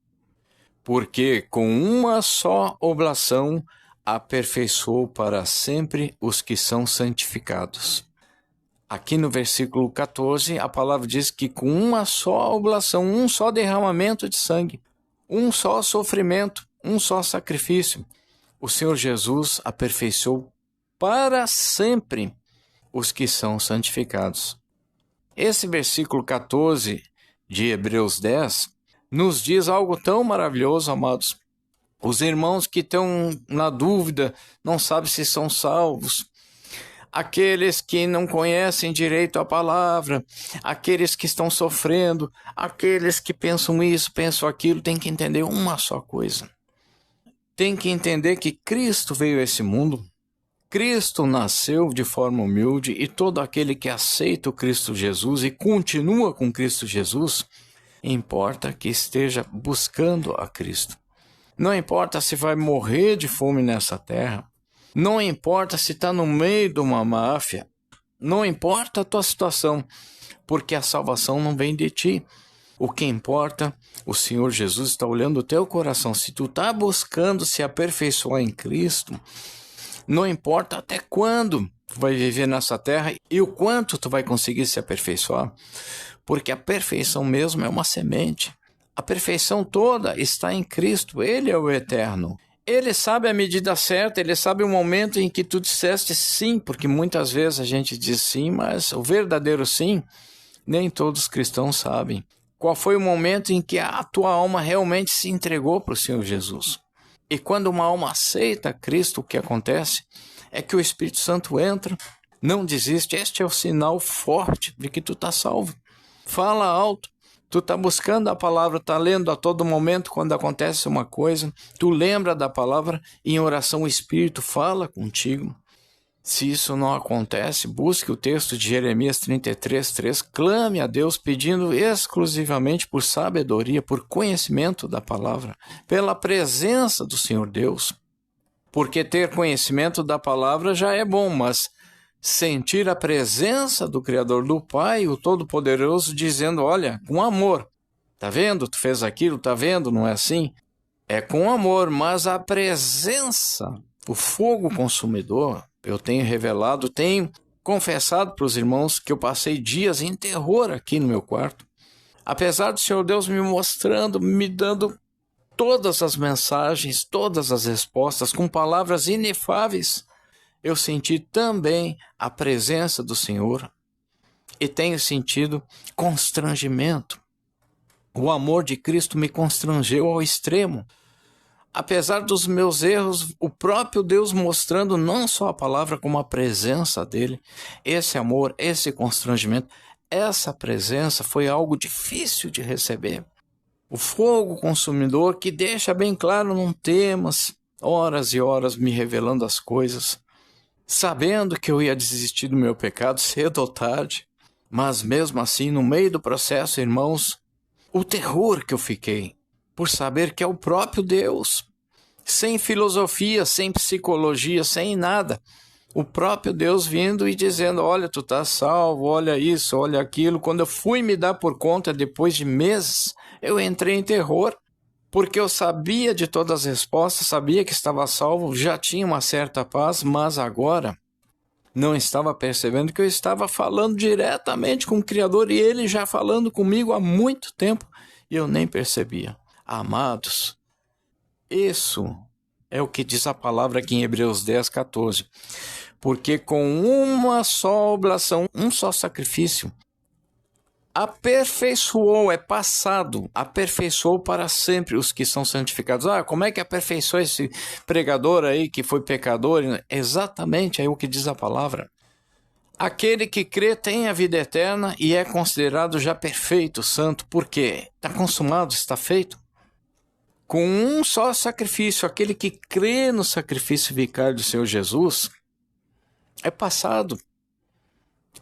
Porque com uma só oblação aperfeiçoou para sempre os que são santificados. Aqui no versículo 14, a palavra diz que com uma só oblação, um só derramamento de sangue, um só sofrimento, um só sacrifício, o Senhor Jesus aperfeiçoou para sempre os que são santificados. Esse versículo 14 de Hebreus 10 nos diz algo tão maravilhoso, amados. Os irmãos que estão na dúvida, não sabem se são salvos, aqueles que não conhecem direito a palavra, aqueles que estão sofrendo, aqueles que pensam isso, pensam aquilo, tem que entender uma só coisa. Tem que entender que Cristo veio a esse mundo, Cristo nasceu de forma humilde e todo aquele que aceita o Cristo Jesus e continua com Cristo Jesus, importa que esteja buscando a Cristo. Não importa se vai morrer de fome nessa terra, não importa se está no meio de uma máfia, não importa a tua situação, porque a salvação não vem de ti. O que importa, o Senhor Jesus está olhando o teu coração. Se tu está buscando se aperfeiçoar em Cristo, não importa até quando tu vai viver nessa terra e o quanto tu vai conseguir se aperfeiçoar, porque a perfeição mesmo é uma semente. A perfeição toda está em Cristo, Ele é o eterno. Ele sabe a medida certa, Ele sabe o momento em que tu disseste sim, porque muitas vezes a gente diz sim, mas o verdadeiro sim, nem todos os cristãos sabem. Qual foi o momento em que a tua alma realmente se entregou para o Senhor Jesus? E quando uma alma aceita Cristo, o que acontece é que o Espírito Santo entra, não desiste. Este é o sinal forte de que tu está salvo. Fala alto. Tu está buscando a palavra, está lendo a todo momento quando acontece uma coisa. Tu lembra da palavra e em oração o Espírito fala contigo. Se isso não acontece, busque o texto de Jeremias 33:3. Clame a Deus pedindo exclusivamente por sabedoria, por conhecimento da palavra, pela presença do Senhor Deus. Porque ter conhecimento da palavra já é bom, mas sentir a presença do Criador, do Pai, o Todo-Poderoso, dizendo, olha, com amor, tá vendo? Tu fez aquilo, tá vendo? Não é assim? É com amor, mas a presença, o fogo consumidor, eu tenho revelado, tenho confessado para os irmãos que eu passei dias em terror aqui no meu quarto. Apesar do Senhor Deus me mostrando, me dando todas as mensagens, todas as respostas, com palavras inefáveis, eu senti também a presença do Senhor e tenho sentido constrangimento. O amor de Cristo me constrangeu ao extremo. Apesar dos meus erros, o próprio Deus mostrando não só a palavra, como a presença dele, esse amor, esse constrangimento, essa presença foi algo difícil de receber. O fogo consumidor que deixa bem claro num temas, horas e horas me revelando as coisas, sabendo que eu ia desistir do meu pecado cedo ou tarde, mas mesmo assim, no meio do processo, irmãos, o terror que eu fiquei por saber que é o próprio Deus, sem filosofia, sem psicologia, sem nada, o próprio Deus vindo e dizendo, olha, tu tá salvo, olha isso, olha aquilo. Quando eu fui me dar por conta, depois de meses, eu entrei em terror, porque eu sabia de todas as respostas, sabia que estava salvo, já tinha uma certa paz, mas agora não estava percebendo que eu estava falando diretamente com o Criador e Ele já falando comigo há muito tempo e eu nem percebia. Amados, isso é o que diz a palavra aqui em Hebreus 10, 14. Porque com uma só oblação, um só sacrifício, aperfeiçoou, é passado, aperfeiçoou para sempre os que são santificados. Como é que aperfeiçoou esse pregador aí que foi pecador? Exatamente, é o que diz a palavra. Aquele que crê tem a vida eterna e é considerado já perfeito, santo, porque está consumado, está feito. Com um só sacrifício, aquele que crê no sacrifício vicário do Senhor Jesus, é passado.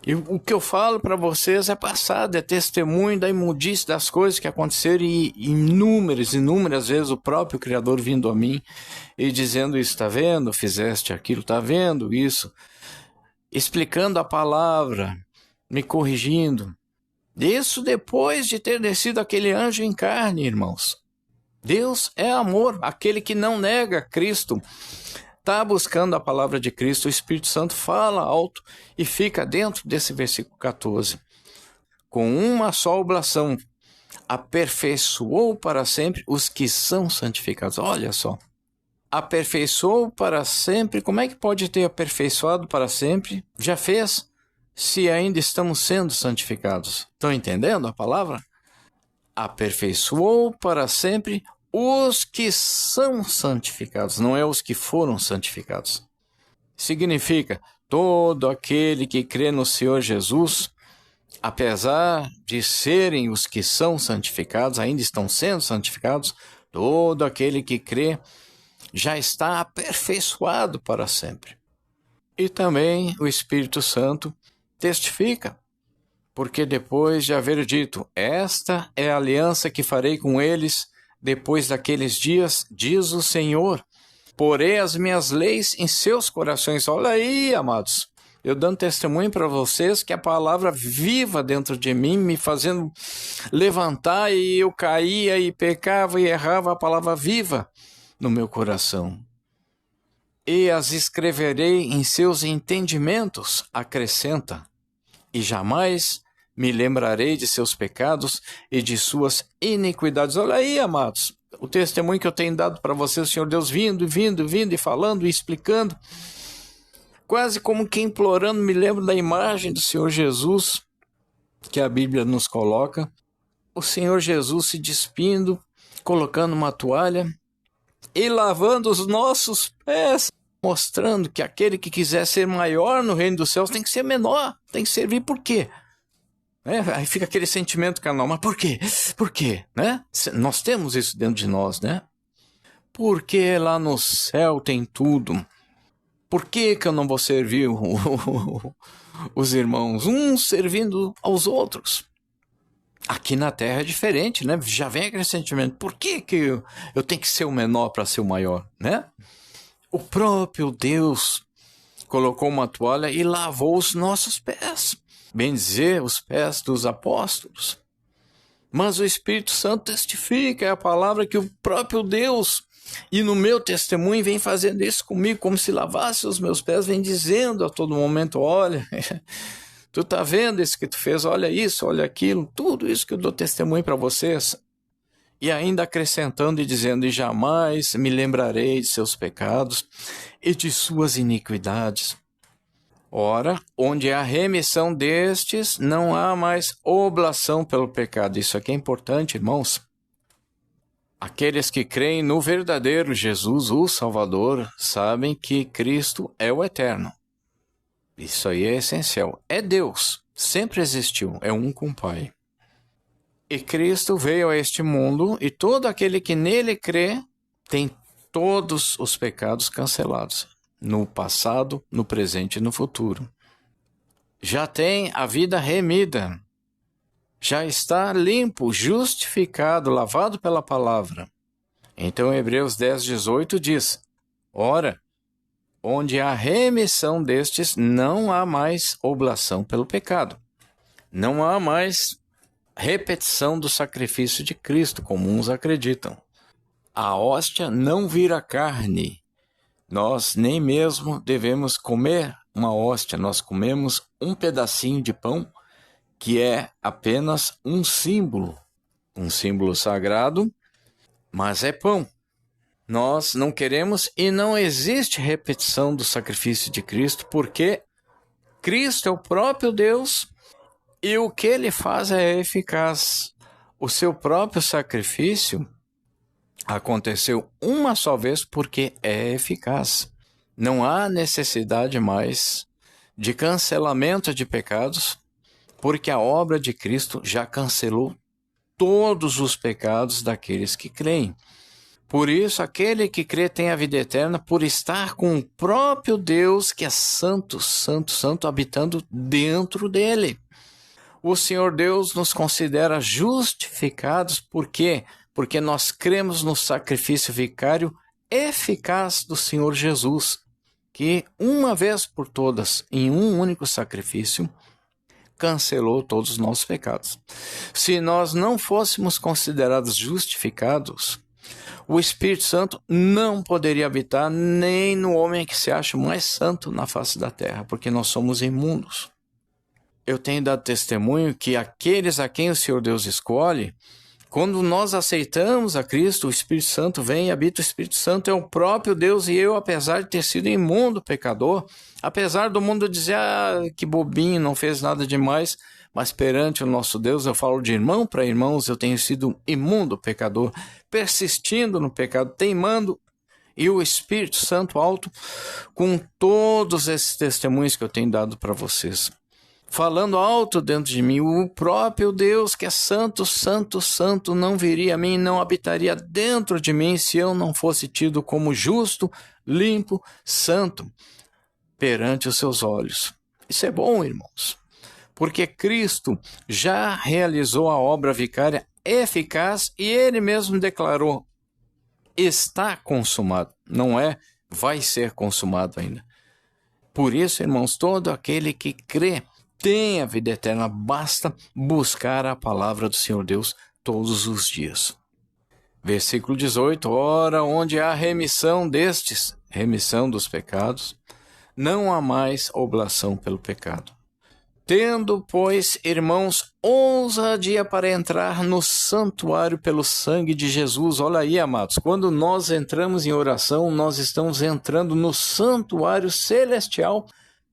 E o que eu falo para vocês é passado, é testemunho da imundície das coisas que aconteceram e inúmeras vezes o próprio Criador vindo a mim e dizendo isso, está vendo, fizeste aquilo, está vendo isso, explicando a palavra, me corrigindo. Isso depois de ter descido aquele anjo em carne, irmãos. Deus é amor, aquele que não nega Cristo. Está buscando a palavra de Cristo, o Espírito Santo fala alto e fica dentro desse versículo 14. Com uma só oblação, aperfeiçoou para sempre os que são santificados. Olha só, aperfeiçoou para sempre, como é que pode ter aperfeiçoado para sempre? Já fez, se ainda estamos sendo santificados. Estão entendendo a palavra? Aperfeiçoou para sempre os que são santificados, não é os que foram santificados. Significa, todo aquele que crê no Senhor Jesus, apesar de serem os que são santificados, ainda estão sendo santificados, todo aquele que crê já está aperfeiçoado para sempre. E também o Espírito Santo testifica, porque depois de haver dito, esta é a aliança que farei com eles, depois daqueles dias, diz o Senhor, porei as minhas leis em seus corações. Olha aí, amados, eu dando testemunho para vocês que a palavra viva dentro de mim, me fazendo levantar e eu caía e pecava e errava, a palavra viva no meu coração. E as escreverei em seus entendimentos, acrescenta, e jamais me lembrarei de seus pecados e de suas iniquidades. Olha aí, amados, o testemunho que eu tenho dado para vocês, o Senhor Deus vindo e falando e explicando, quase como que implorando. Me lembro da imagem do Senhor Jesus, que a Bíblia nos coloca, o Senhor Jesus se despindo, colocando uma toalha e lavando os nossos pés, mostrando que aquele que quiser ser maior no reino dos céus tem que ser menor, tem que servir. Por quê? Aí fica aquele sentimento carnal, mas por quê? Por quê? Né? Nós temos isso dentro de nós, né? Porque lá no céu tem tudo. Por que eu não vou servir os irmãos, uns servindo aos outros? Aqui na terra é diferente, né? Já vem aquele sentimento, por que eu tenho que ser o menor para ser o maior, né? O próprio Deus colocou uma toalha e lavou os nossos pés. Bem dizer, os pés dos apóstolos. Mas o Espírito Santo testifica, é a palavra que o próprio Deus, e no meu testemunho, vem fazendo isso comigo, como se lavasse os meus pés, vem dizendo a todo momento, olha, tu tá vendo isso que tu fez, olha isso, olha aquilo, tudo isso que eu dou testemunho para vocês. E ainda acrescentando e dizendo, e jamais me lembrarei de seus pecados e de suas iniquidades. Ora, onde há remissão destes, não há mais oblação pelo pecado. Isso aqui é importante, irmãos. Aqueles que creem no verdadeiro Jesus, o Salvador, sabem que Cristo é o eterno. Isso aí é essencial. É Deus, sempre existiu, é um com o Pai. E Cristo veio a este mundo e todo aquele que nele crê tem todos os pecados cancelados, no passado, no presente e no futuro. Já tem a vida remida, já está limpo, justificado, lavado pela palavra. Então Hebreus 10:18 diz: ora, onde há remissão destes, não há mais oblação pelo pecado. Não há mais repetição do sacrifício de Cristo, como uns acreditam. A hóstia não vira carne. Nós nem mesmo devemos comer uma hóstia, nós comemos um pedacinho de pão que é apenas um símbolo sagrado, mas é pão. Nós não queremos e não existe repetição do sacrifício de Cristo, porque Cristo é o próprio Deus e o que ele faz é eficaz. O seu próprio sacrifício aconteceu uma só vez porque é eficaz. Não há necessidade mais de cancelamento de pecados, porque a obra de Cristo já cancelou todos os pecados daqueles que creem. Por isso, aquele que crê tem a vida eterna por estar com o próprio Deus, que é santo, santo, santo, habitando dentro dele. O Senhor Deus nos considera justificados, por quê? Porque nós cremos no sacrifício vicário eficaz do Senhor Jesus, que uma vez por todas, em um único sacrifício, cancelou todos os nossos pecados. Se nós não fôssemos considerados justificados, o Espírito Santo não poderia habitar nem no homem que se acha mais santo na face da terra, porque nós somos imundos. Eu tenho dado testemunho que aqueles a quem o Senhor Deus escolhe, quando nós aceitamos a Cristo, o Espírito Santo vem e habita. O Espírito Santo é o próprio Deus, e eu, apesar de ter sido imundo, pecador, apesar do mundo dizer, que bobinho, não fez nada demais, mas perante o nosso Deus, eu falo de irmão para irmãos, eu tenho sido imundo, pecador, persistindo no pecado, teimando, e o Espírito Santo alto, com todos esses testemunhos que eu tenho dado para vocês, falando alto dentro de mim, o próprio Deus que é santo, santo, santo, não viria a mim, não habitaria dentro de mim se eu não fosse tido como justo, limpo, santo, perante os seus olhos. Isso é bom, irmãos, porque Cristo já realizou a obra vicária eficaz e ele mesmo declarou: está consumado, não é vai ser consumado ainda. Por isso, irmãos, todo aquele que crê tem a vida eterna, basta buscar a palavra do Senhor Deus todos os dias. Versículo 18, ora, onde há remissão destes, remissão dos pecados, não há mais oblação pelo pecado. Tendo, pois, irmãos, ousadia para entrar no santuário pelo sangue de Jesus. Olha aí, amados, quando nós entramos em oração, nós estamos entrando no santuário celestial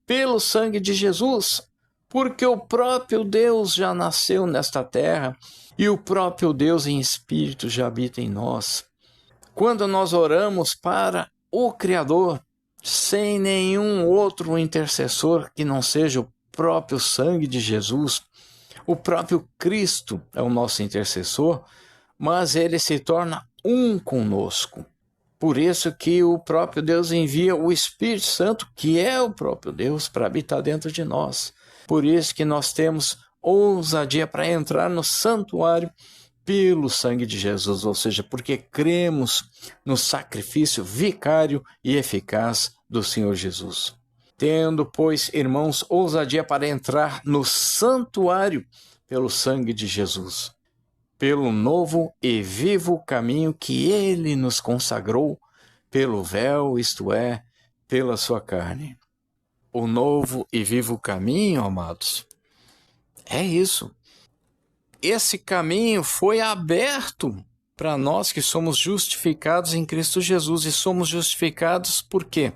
pelo sangue de Jesus. Porque o próprio Deus já nasceu nesta terra e o próprio Deus em espírito já habita em nós. Quando nós oramos para o Criador, sem nenhum outro intercessor que não seja o próprio sangue de Jesus, o próprio Cristo é o nosso intercessor, mas ele se torna um conosco. Por isso que o próprio Deus envia o Espírito Santo, que é o próprio Deus, para habitar dentro de nós. Por isso que nós temos ousadia para entrar no santuário pelo sangue de Jesus, ou seja, porque cremos no sacrifício vicário e eficaz do Senhor Jesus. Tendo, pois, irmãos, ousadia para entrar no santuário pelo sangue de Jesus, pelo novo e vivo caminho que ele nos consagrou, pelo véu, isto é, pela sua carne. O novo e vivo caminho, amados, é isso. Esse caminho foi aberto para nós que somos justificados em Cristo Jesus. E somos justificados por quê?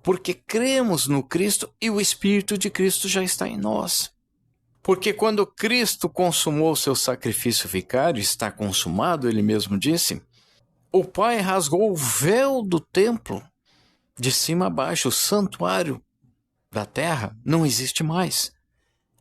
Porque cremos no Cristo e o Espírito de Cristo já está em nós. Porque quando Cristo consumou o seu sacrifício vicário, está consumado, ele mesmo disse, o Pai rasgou o véu do templo de cima a baixo, o santuário da terra não existe mais.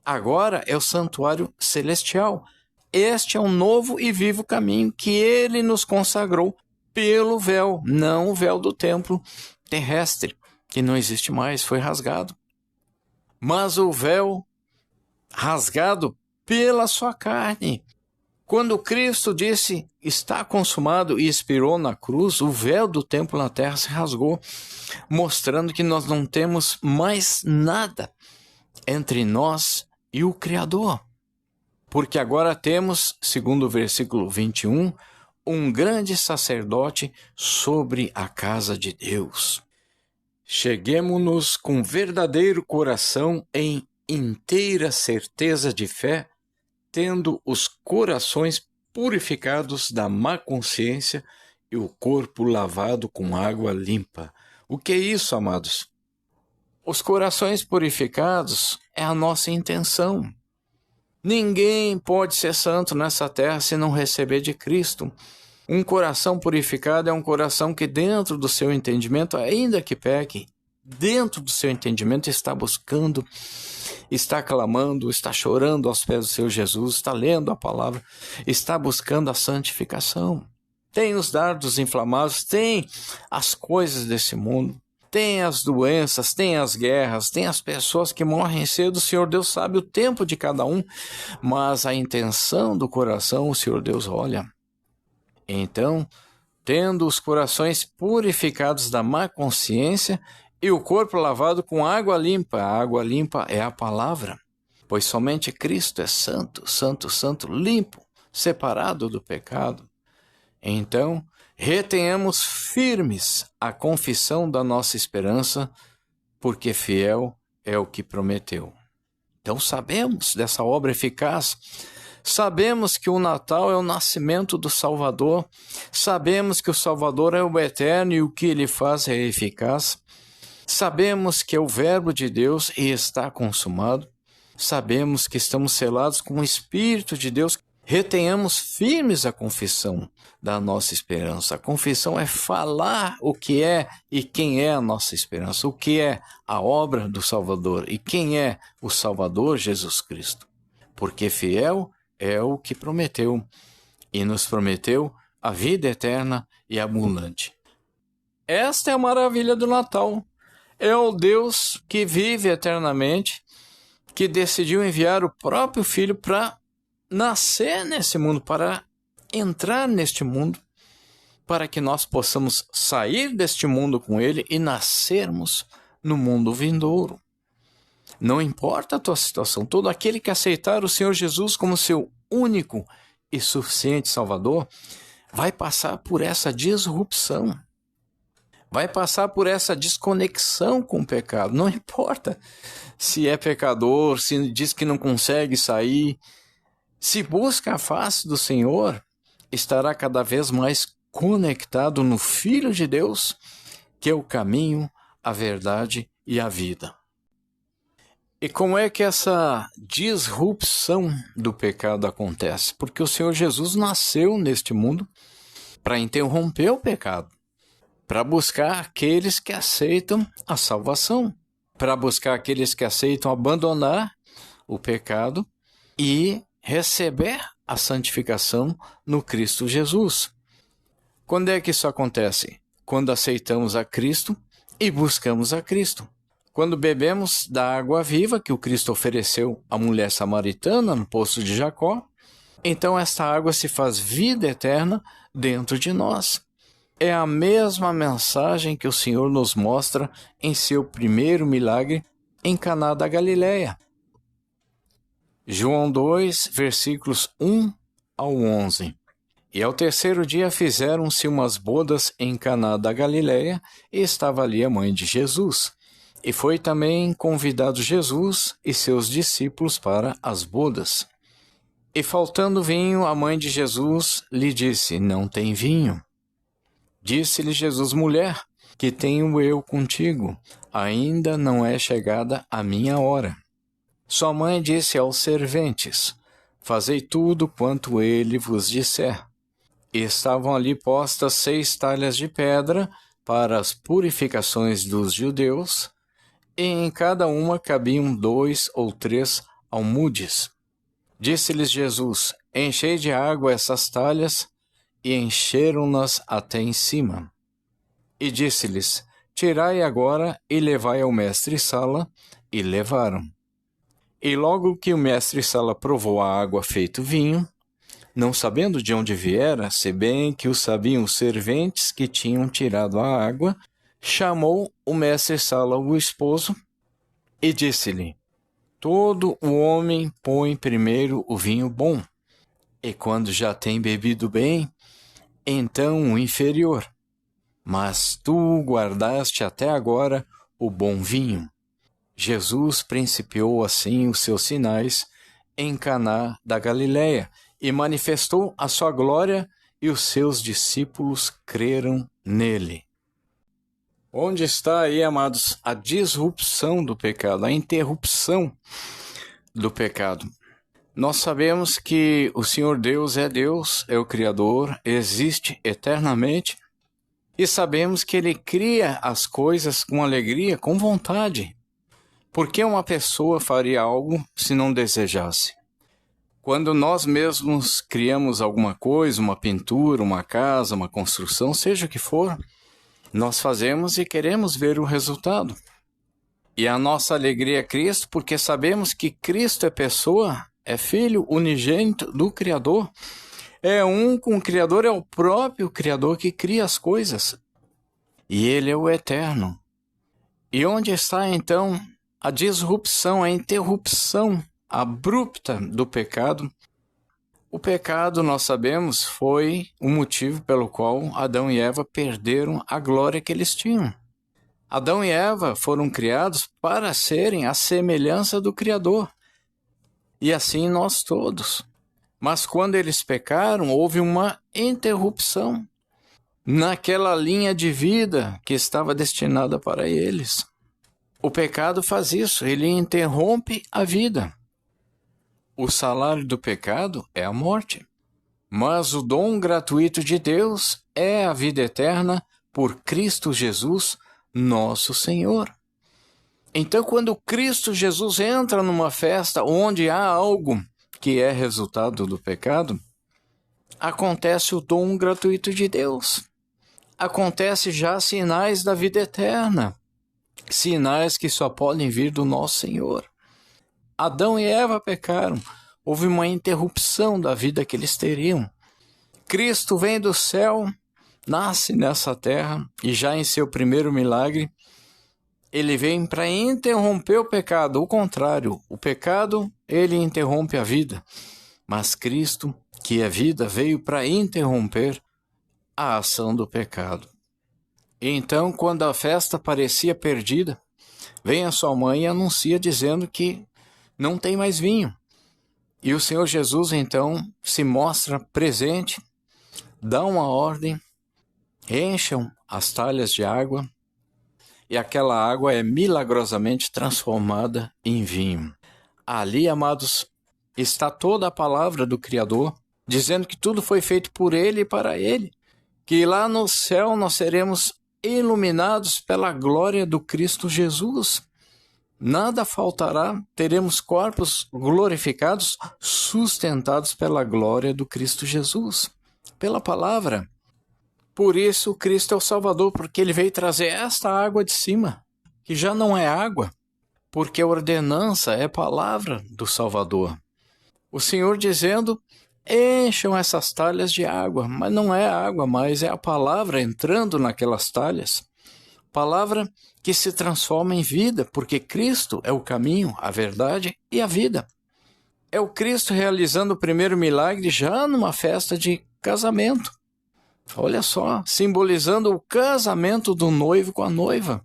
Agora é o santuário celestial. Este é um novo e vivo caminho que ele nos consagrou pelo véu, não o véu do templo terrestre, que não existe mais, foi rasgado. Mas o véu rasgado pela sua carne. Quando Cristo disse, está consumado, e expirou na cruz, o véu do templo na terra se rasgou, mostrando que nós não temos mais nada entre nós e o Criador. Porque agora temos, segundo o versículo 21, um grande sacerdote sobre a casa de Deus. Cheguemo-nos com verdadeiro coração em inteira certeza de fé, tendo os corações purificados da má consciência e o corpo lavado com água limpa. O que é isso, amados? Os corações purificados é a nossa intenção. Ninguém pode ser santo nessa terra se não receber de Cristo. Um coração purificado é um coração que dentro do seu entendimento, ainda que peque, dentro do seu entendimento está buscando, está clamando, está chorando aos pés do seu Jesus, está lendo a palavra, está buscando a santificação. Tem os dardos inflamados, tem as coisas desse mundo, tem as doenças, tem as guerras, tem as pessoas que morrem cedo. O Senhor Deus sabe o tempo de cada um, mas a intenção do coração o Senhor Deus olha. Então, tendo os corações purificados da má consciência e o corpo lavado com água limpa. A água limpa é a palavra, pois somente Cristo é santo, santo, santo, limpo, separado do pecado. Então, retenhamos firmes a confissão da nossa esperança, porque fiel é o que prometeu. Então sabemos dessa obra eficaz, sabemos que o Natal é o nascimento do Salvador, sabemos que o Salvador é o eterno e o que ele faz é eficaz, sabemos que é o Verbo de Deus e está consumado, sabemos que estamos selados com o Espírito de Deus. Retenhamos firmes a confissão da nossa esperança. A confissão é falar o que é e quem é a nossa esperança, o que é a obra do Salvador e quem é o Salvador Jesus Cristo. Porque fiel é o que prometeu e nos prometeu a vida eterna e abundante. Esta é a maravilha do Natal. É o Deus que vive eternamente, que decidiu enviar o próprio Filho para nascer nesse mundo, para entrar neste mundo, para que nós possamos sair deste mundo com ele e nascermos no mundo vindouro. Não importa a tua situação, todo aquele que aceitar o Senhor Jesus como seu único e suficiente Salvador, vai passar por essa disrupção, vai passar por essa desconexão com o pecado. Não importa se é pecador, se diz que não consegue sair, se busca a face do Senhor, estará cada vez mais conectado no Filho de Deus, que é o caminho, a verdade e a vida. E como é que essa disrupção do pecado acontece? Porque o Senhor Jesus nasceu neste mundo para interromper o pecado, para buscar aqueles que aceitam a salvação, para buscar aqueles que aceitam abandonar o pecado e receber a santificação no Cristo Jesus. Quando é que isso acontece? Quando aceitamos a Cristo e buscamos a Cristo. Quando bebemos da água viva que o Cristo ofereceu à mulher samaritana no poço de Jacó, então esta água se faz vida eterna dentro de nós. É a mesma mensagem que o Senhor nos mostra em seu primeiro milagre em Caná da Galileia. João 2, versículos 1 ao 11. E ao terceiro dia fizeram-se umas bodas em Caná da Galileia, e estava ali a mãe de Jesus. E foi também convidado Jesus e seus discípulos para as bodas. E faltando vinho, a mãe de Jesus lhe disse: não tem vinho. Disse-lhe Jesus: mulher, que tenho eu contigo? Ainda não é chegada a minha hora. Sua mãe disse aos serventes: fazei tudo quanto ele vos disser. E estavam ali postas 6 talhas de pedra para as purificações dos judeus, e em cada uma cabiam 2 ou 3 almudes. Disse-lhes Jesus: enchei de água essas talhas, e encheram-nas até em cima. E disse-lhes: tirai agora e levai ao mestre-sala, e levaram. E logo que o mestre-sala provou a água feito vinho, não sabendo de onde viera, se bem que o sabiam os serventes que tinham tirado a água, chamou o mestre-sala o esposo e disse-lhe: todo o homem põe primeiro o vinho bom, e quando já tem bebido bem, então o inferior. Mas tu guardaste até agora o bom vinho. Jesus principiou assim os seus sinais em Caná da Galileia e manifestou a sua glória, e os seus discípulos creram nele. Onde está aí, amados, a disrupção do pecado, a interrupção do pecado? Nós sabemos que o Senhor Deus, é o Criador, existe eternamente, e sabemos que Ele cria as coisas com alegria, com vontade. Por que uma pessoa faria algo se não desejasse? Quando nós mesmos criamos alguma coisa, uma pintura, uma casa, uma construção, seja o que for, nós fazemos e queremos ver o resultado. E a nossa alegria é Cristo, porque sabemos que Cristo é pessoa, é Filho unigênito do Criador. É um com o Criador, é o próprio Criador que cria as coisas. E Ele é o eterno. E onde está então a disrupção, a interrupção abrupta do pecado? O pecado, nós sabemos, foi o motivo pelo qual Adão e Eva perderam a glória que eles tinham. Adão e Eva foram criados para serem a semelhança do Criador. E assim nós todos. Mas quando eles pecaram, houve uma interrupção naquela linha de vida que estava destinada para eles. O pecado faz isso, ele interrompe a vida. O salário do pecado é a morte, mas o dom gratuito de Deus é a vida eterna por Cristo Jesus, nosso Senhor. Então, quando Cristo Jesus entra numa festa onde há algo que é resultado do pecado, acontece o dom gratuito de Deus. Acontece já sinais da vida eterna, sinais que só podem vir do nosso Senhor. Adão e Eva pecaram, houve uma interrupção da vida que eles teriam. Cristo vem do céu, nasce nessa terra, e já em seu primeiro milagre, ele vem para interromper o pecado. O contrário, o pecado, ele interrompe a vida. Mas Cristo, que é vida, veio para interromper a ação do pecado. E então, quando a festa parecia perdida, vem a sua mãe e anuncia dizendo que não tem mais vinho. E o Senhor Jesus, então, se mostra presente, dá uma ordem, encham as talhas de água, e aquela água é milagrosamente transformada em vinho. Ali, amados, está toda a palavra do Criador, dizendo que tudo foi feito por Ele e para Ele, que lá no céu nós seremos iluminados pela glória do Cristo Jesus. Nada faltará, teremos corpos glorificados, sustentados pela glória do Cristo Jesus, pela palavra. Por isso, Cristo é o Salvador, porque Ele veio trazer esta água de cima, que já não é água, porque a ordenança é palavra do Salvador. O Senhor dizendo: encham essas talhas de água, mas não é água, mas é a palavra entrando naquelas talhas. Palavra que se transforma em vida, porque Cristo é o caminho, a verdade e a vida. É o Cristo realizando o primeiro milagre já numa festa de casamento. Olha só, simbolizando o casamento do noivo com a noiva.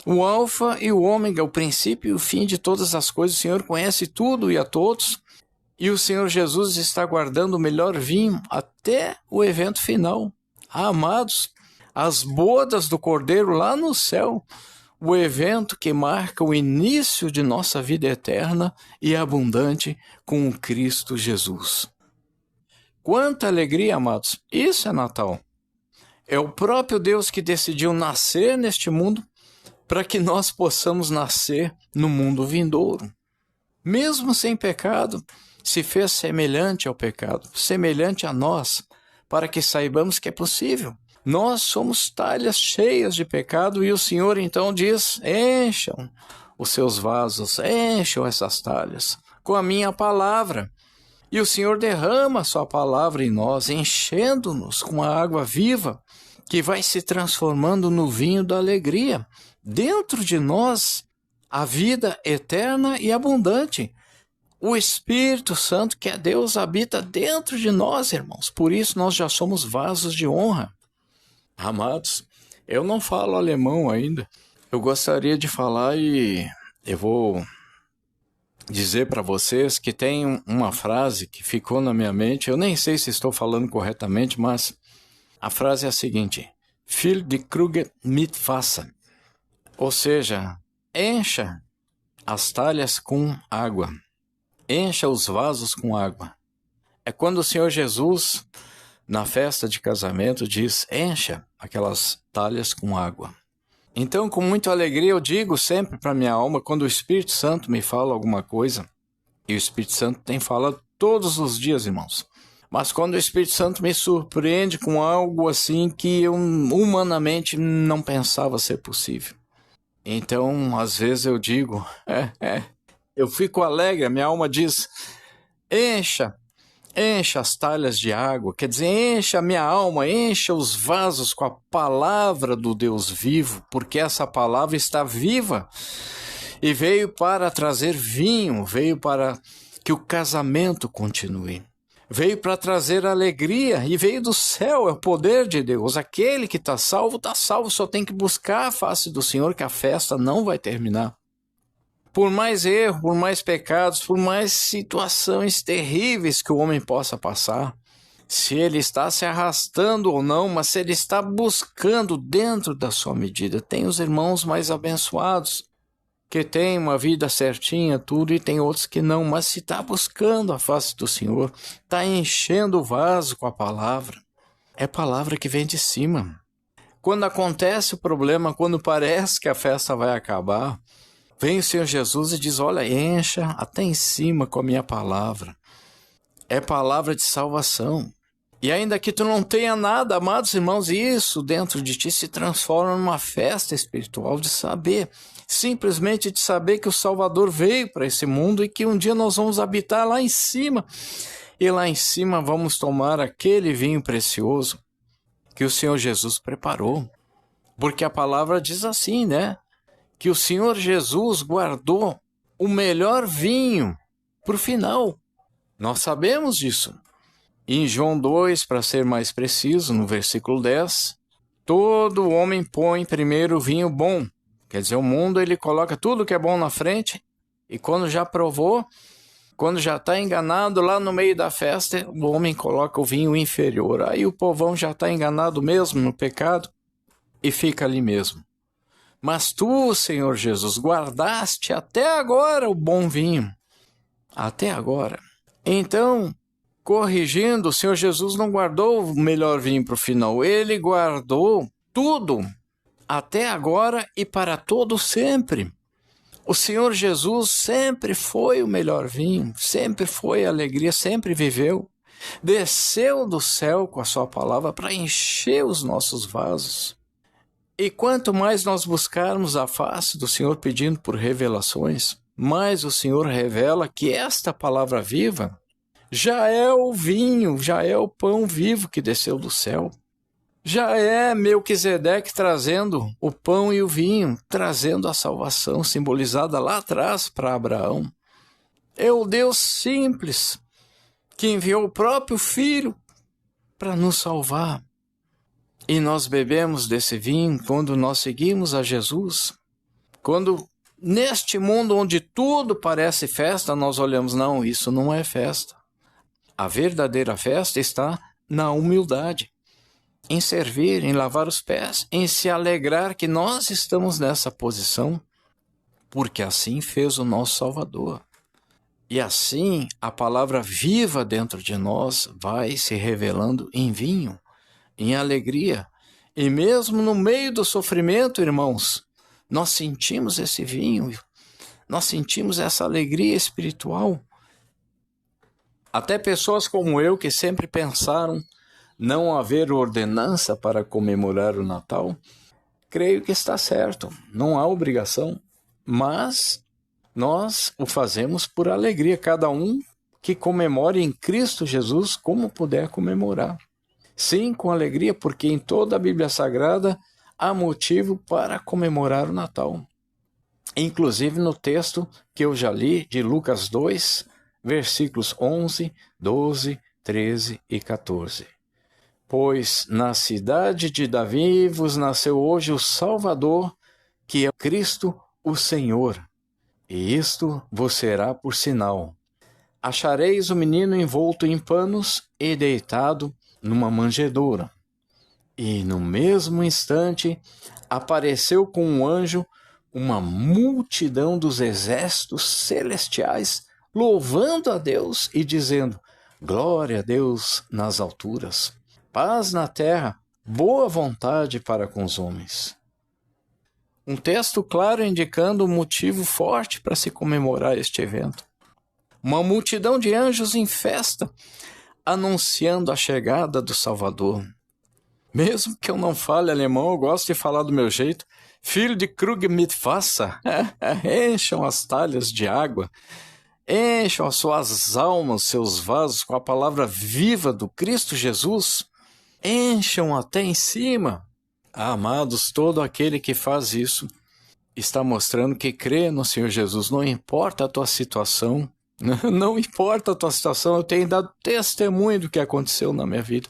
O alfa e o ômega, o princípio e o fim de todas as coisas. O Senhor conhece tudo e a todos. E o Senhor Jesus está guardando o melhor vinho até o evento final. Amados, as bodas do Cordeiro lá no céu, o evento que marca o início de nossa vida eterna e abundante com o Cristo Jesus. Quanta alegria, amados! Isso é Natal. É o próprio Deus que decidiu nascer neste mundo para que nós possamos nascer no mundo vindouro. Mesmo sem pecado, se fez semelhante ao pecado, semelhante a nós, para que saibamos que é possível. Nós somos talhas cheias de pecado e o Senhor então diz, encham os seus vasos, encham essas talhas com a minha palavra. E o Senhor derrama a sua palavra em nós, enchendo-nos com a água viva, que vai se transformando no vinho da alegria. Dentro de nós, a vida eterna e abundante. O Espírito Santo, que é Deus, habita dentro de nós, irmãos. Por isso nós já somos vasos de honra. Amados, eu não falo alemão ainda. Eu gostaria de falar e eu vou dizer para vocês que tem uma frase que ficou na minha mente. Eu nem sei se estou falando corretamente, mas a frase é a seguinte: Füll die Krüge mit Wasser. Ou seja, encha as talhas com água. Encha os vasos com água. É quando o Senhor Jesus, na festa de casamento, diz, encha aquelas talhas com água. Então, com muita alegria, eu digo sempre para minha alma, quando o Espírito Santo me fala alguma coisa, e o Espírito Santo tem falado todos os dias, irmãos, mas quando o Espírito Santo me surpreende com algo assim que eu humanamente não pensava ser possível. Então, às vezes eu digo, eu fico alegre, a minha alma diz, encha as talhas de água, quer dizer, encha a minha alma, encha os vasos com a palavra do Deus vivo, porque essa palavra está viva e veio para trazer vinho, veio para que o casamento continue, veio para trazer alegria e veio do céu, é o poder de Deus. Aquele que está salvo, só tem que buscar a face do Senhor, que a festa não vai terminar. Por mais erro, por mais pecados, por mais situações terríveis que o homem possa passar, se ele está se arrastando ou não, mas se ele está buscando dentro da sua medida. Tem os irmãos mais abençoados, que têm uma vida certinha, tudo, e tem outros que não, mas se está buscando a face do Senhor, está enchendo o vaso com a palavra, é palavra que vem de cima. Quando acontece o problema, quando parece que a festa vai acabar, vem o Senhor Jesus e diz, olha, encha até em cima com a minha palavra. É palavra de salvação. E ainda que tu não tenha nada, amados irmãos, isso dentro de ti se transforma numa festa espiritual de saber, simplesmente de saber que o Salvador veio para esse mundo e que um dia nós vamos habitar lá em cima. E lá em cima vamos tomar aquele vinho precioso que o Senhor Jesus preparou. Porque a palavra diz assim, né? Que o Senhor Jesus guardou o melhor vinho para o final. Nós sabemos disso. Em João 2, para ser mais preciso, no versículo 10, todo homem põe primeiro o vinho bom. Quer dizer, o mundo ele coloca tudo que é bom na frente e quando já provou, quando já está enganado lá no meio da festa, o homem coloca o vinho inferior. Aí o povão já está enganado mesmo no pecado e fica ali mesmo. Mas tu, Senhor Jesus, guardaste até agora o bom vinho. Até agora. Então, corrigindo, o Senhor Jesus não guardou o melhor vinho para o final. Ele guardou tudo até agora e para todo sempre. O Senhor Jesus sempre foi o melhor vinho, sempre foi a alegria, sempre viveu. Desceu do céu com a sua palavra para encher os nossos vasos. E quanto mais nós buscarmos a face do Senhor pedindo por revelações, mais o Senhor revela que esta palavra viva já é o vinho, já é o pão vivo que desceu do céu. Já é Melquisedeque trazendo o pão e o vinho, trazendo a salvação simbolizada lá atrás para Abraão. É o Deus simples que enviou o próprio Filho para nos salvar. E nós bebemos desse vinho quando nós seguimos a Jesus. Quando neste mundo onde tudo parece festa, nós olhamos, não, isso não é festa. A verdadeira festa está na humildade, em servir, em lavar os pés, em se alegrar que nós estamos nessa posição, porque assim fez o nosso Salvador. E assim a palavra viva dentro de nós vai se revelando em vinho, em alegria. E mesmo no meio do sofrimento, irmãos, nós sentimos esse vinho, nós sentimos essa alegria espiritual. Até pessoas como eu que sempre pensaram não haver ordenança para comemorar o Natal, creio que está certo, não há obrigação, mas nós o fazemos por alegria, cada um que comemore em Cristo Jesus como puder comemorar. Sim, com alegria, porque em toda a Bíblia Sagrada há motivo para comemorar o Natal. Inclusive no texto que eu já li de Lucas 2, versículos 11, 12, 13 e 14. Pois na cidade de Davi vos nasceu hoje o Salvador, que é Cristo o Senhor. E isto vos será por sinal. Achareis o menino envolto em panos e deitado numa manjedoura. E no mesmo instante apareceu com um anjo uma multidão dos exércitos celestiais, louvando a Deus e dizendo: glória a Deus nas alturas, paz na terra, boa vontade para com os homens. Um texto claro indicando um motivo forte para se comemorar este evento. Uma multidão de anjos em festa, anunciando a chegada do Salvador. Mesmo que eu não fale alemão, eu gosto de falar do meu jeito. Filho de Krug mit Wasser, encham as talhas de água, encham as suas almas, seus vasos com a palavra viva do Cristo Jesus, encham até em cima. Amados, todo aquele que faz isso está mostrando que crê no Senhor Jesus, não importa a tua situação, não importa a tua situação, eu tenho dado testemunho do que aconteceu na minha vida.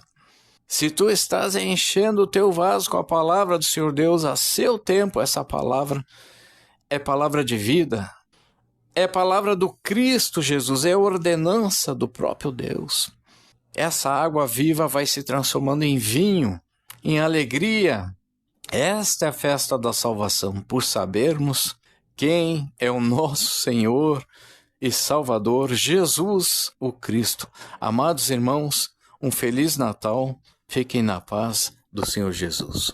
Se tu estás enchendo o teu vaso com a palavra do Senhor Deus a seu tempo, essa palavra é palavra de vida, é palavra do Cristo Jesus, é ordenança do próprio Deus. Essa água viva vai se transformando em vinho, em alegria. Esta é a festa da salvação, por sabermos quem é o nosso Senhor e Salvador, Jesus o Cristo. Amados irmãos, um Feliz Natal, fiquem na paz do Senhor Jesus.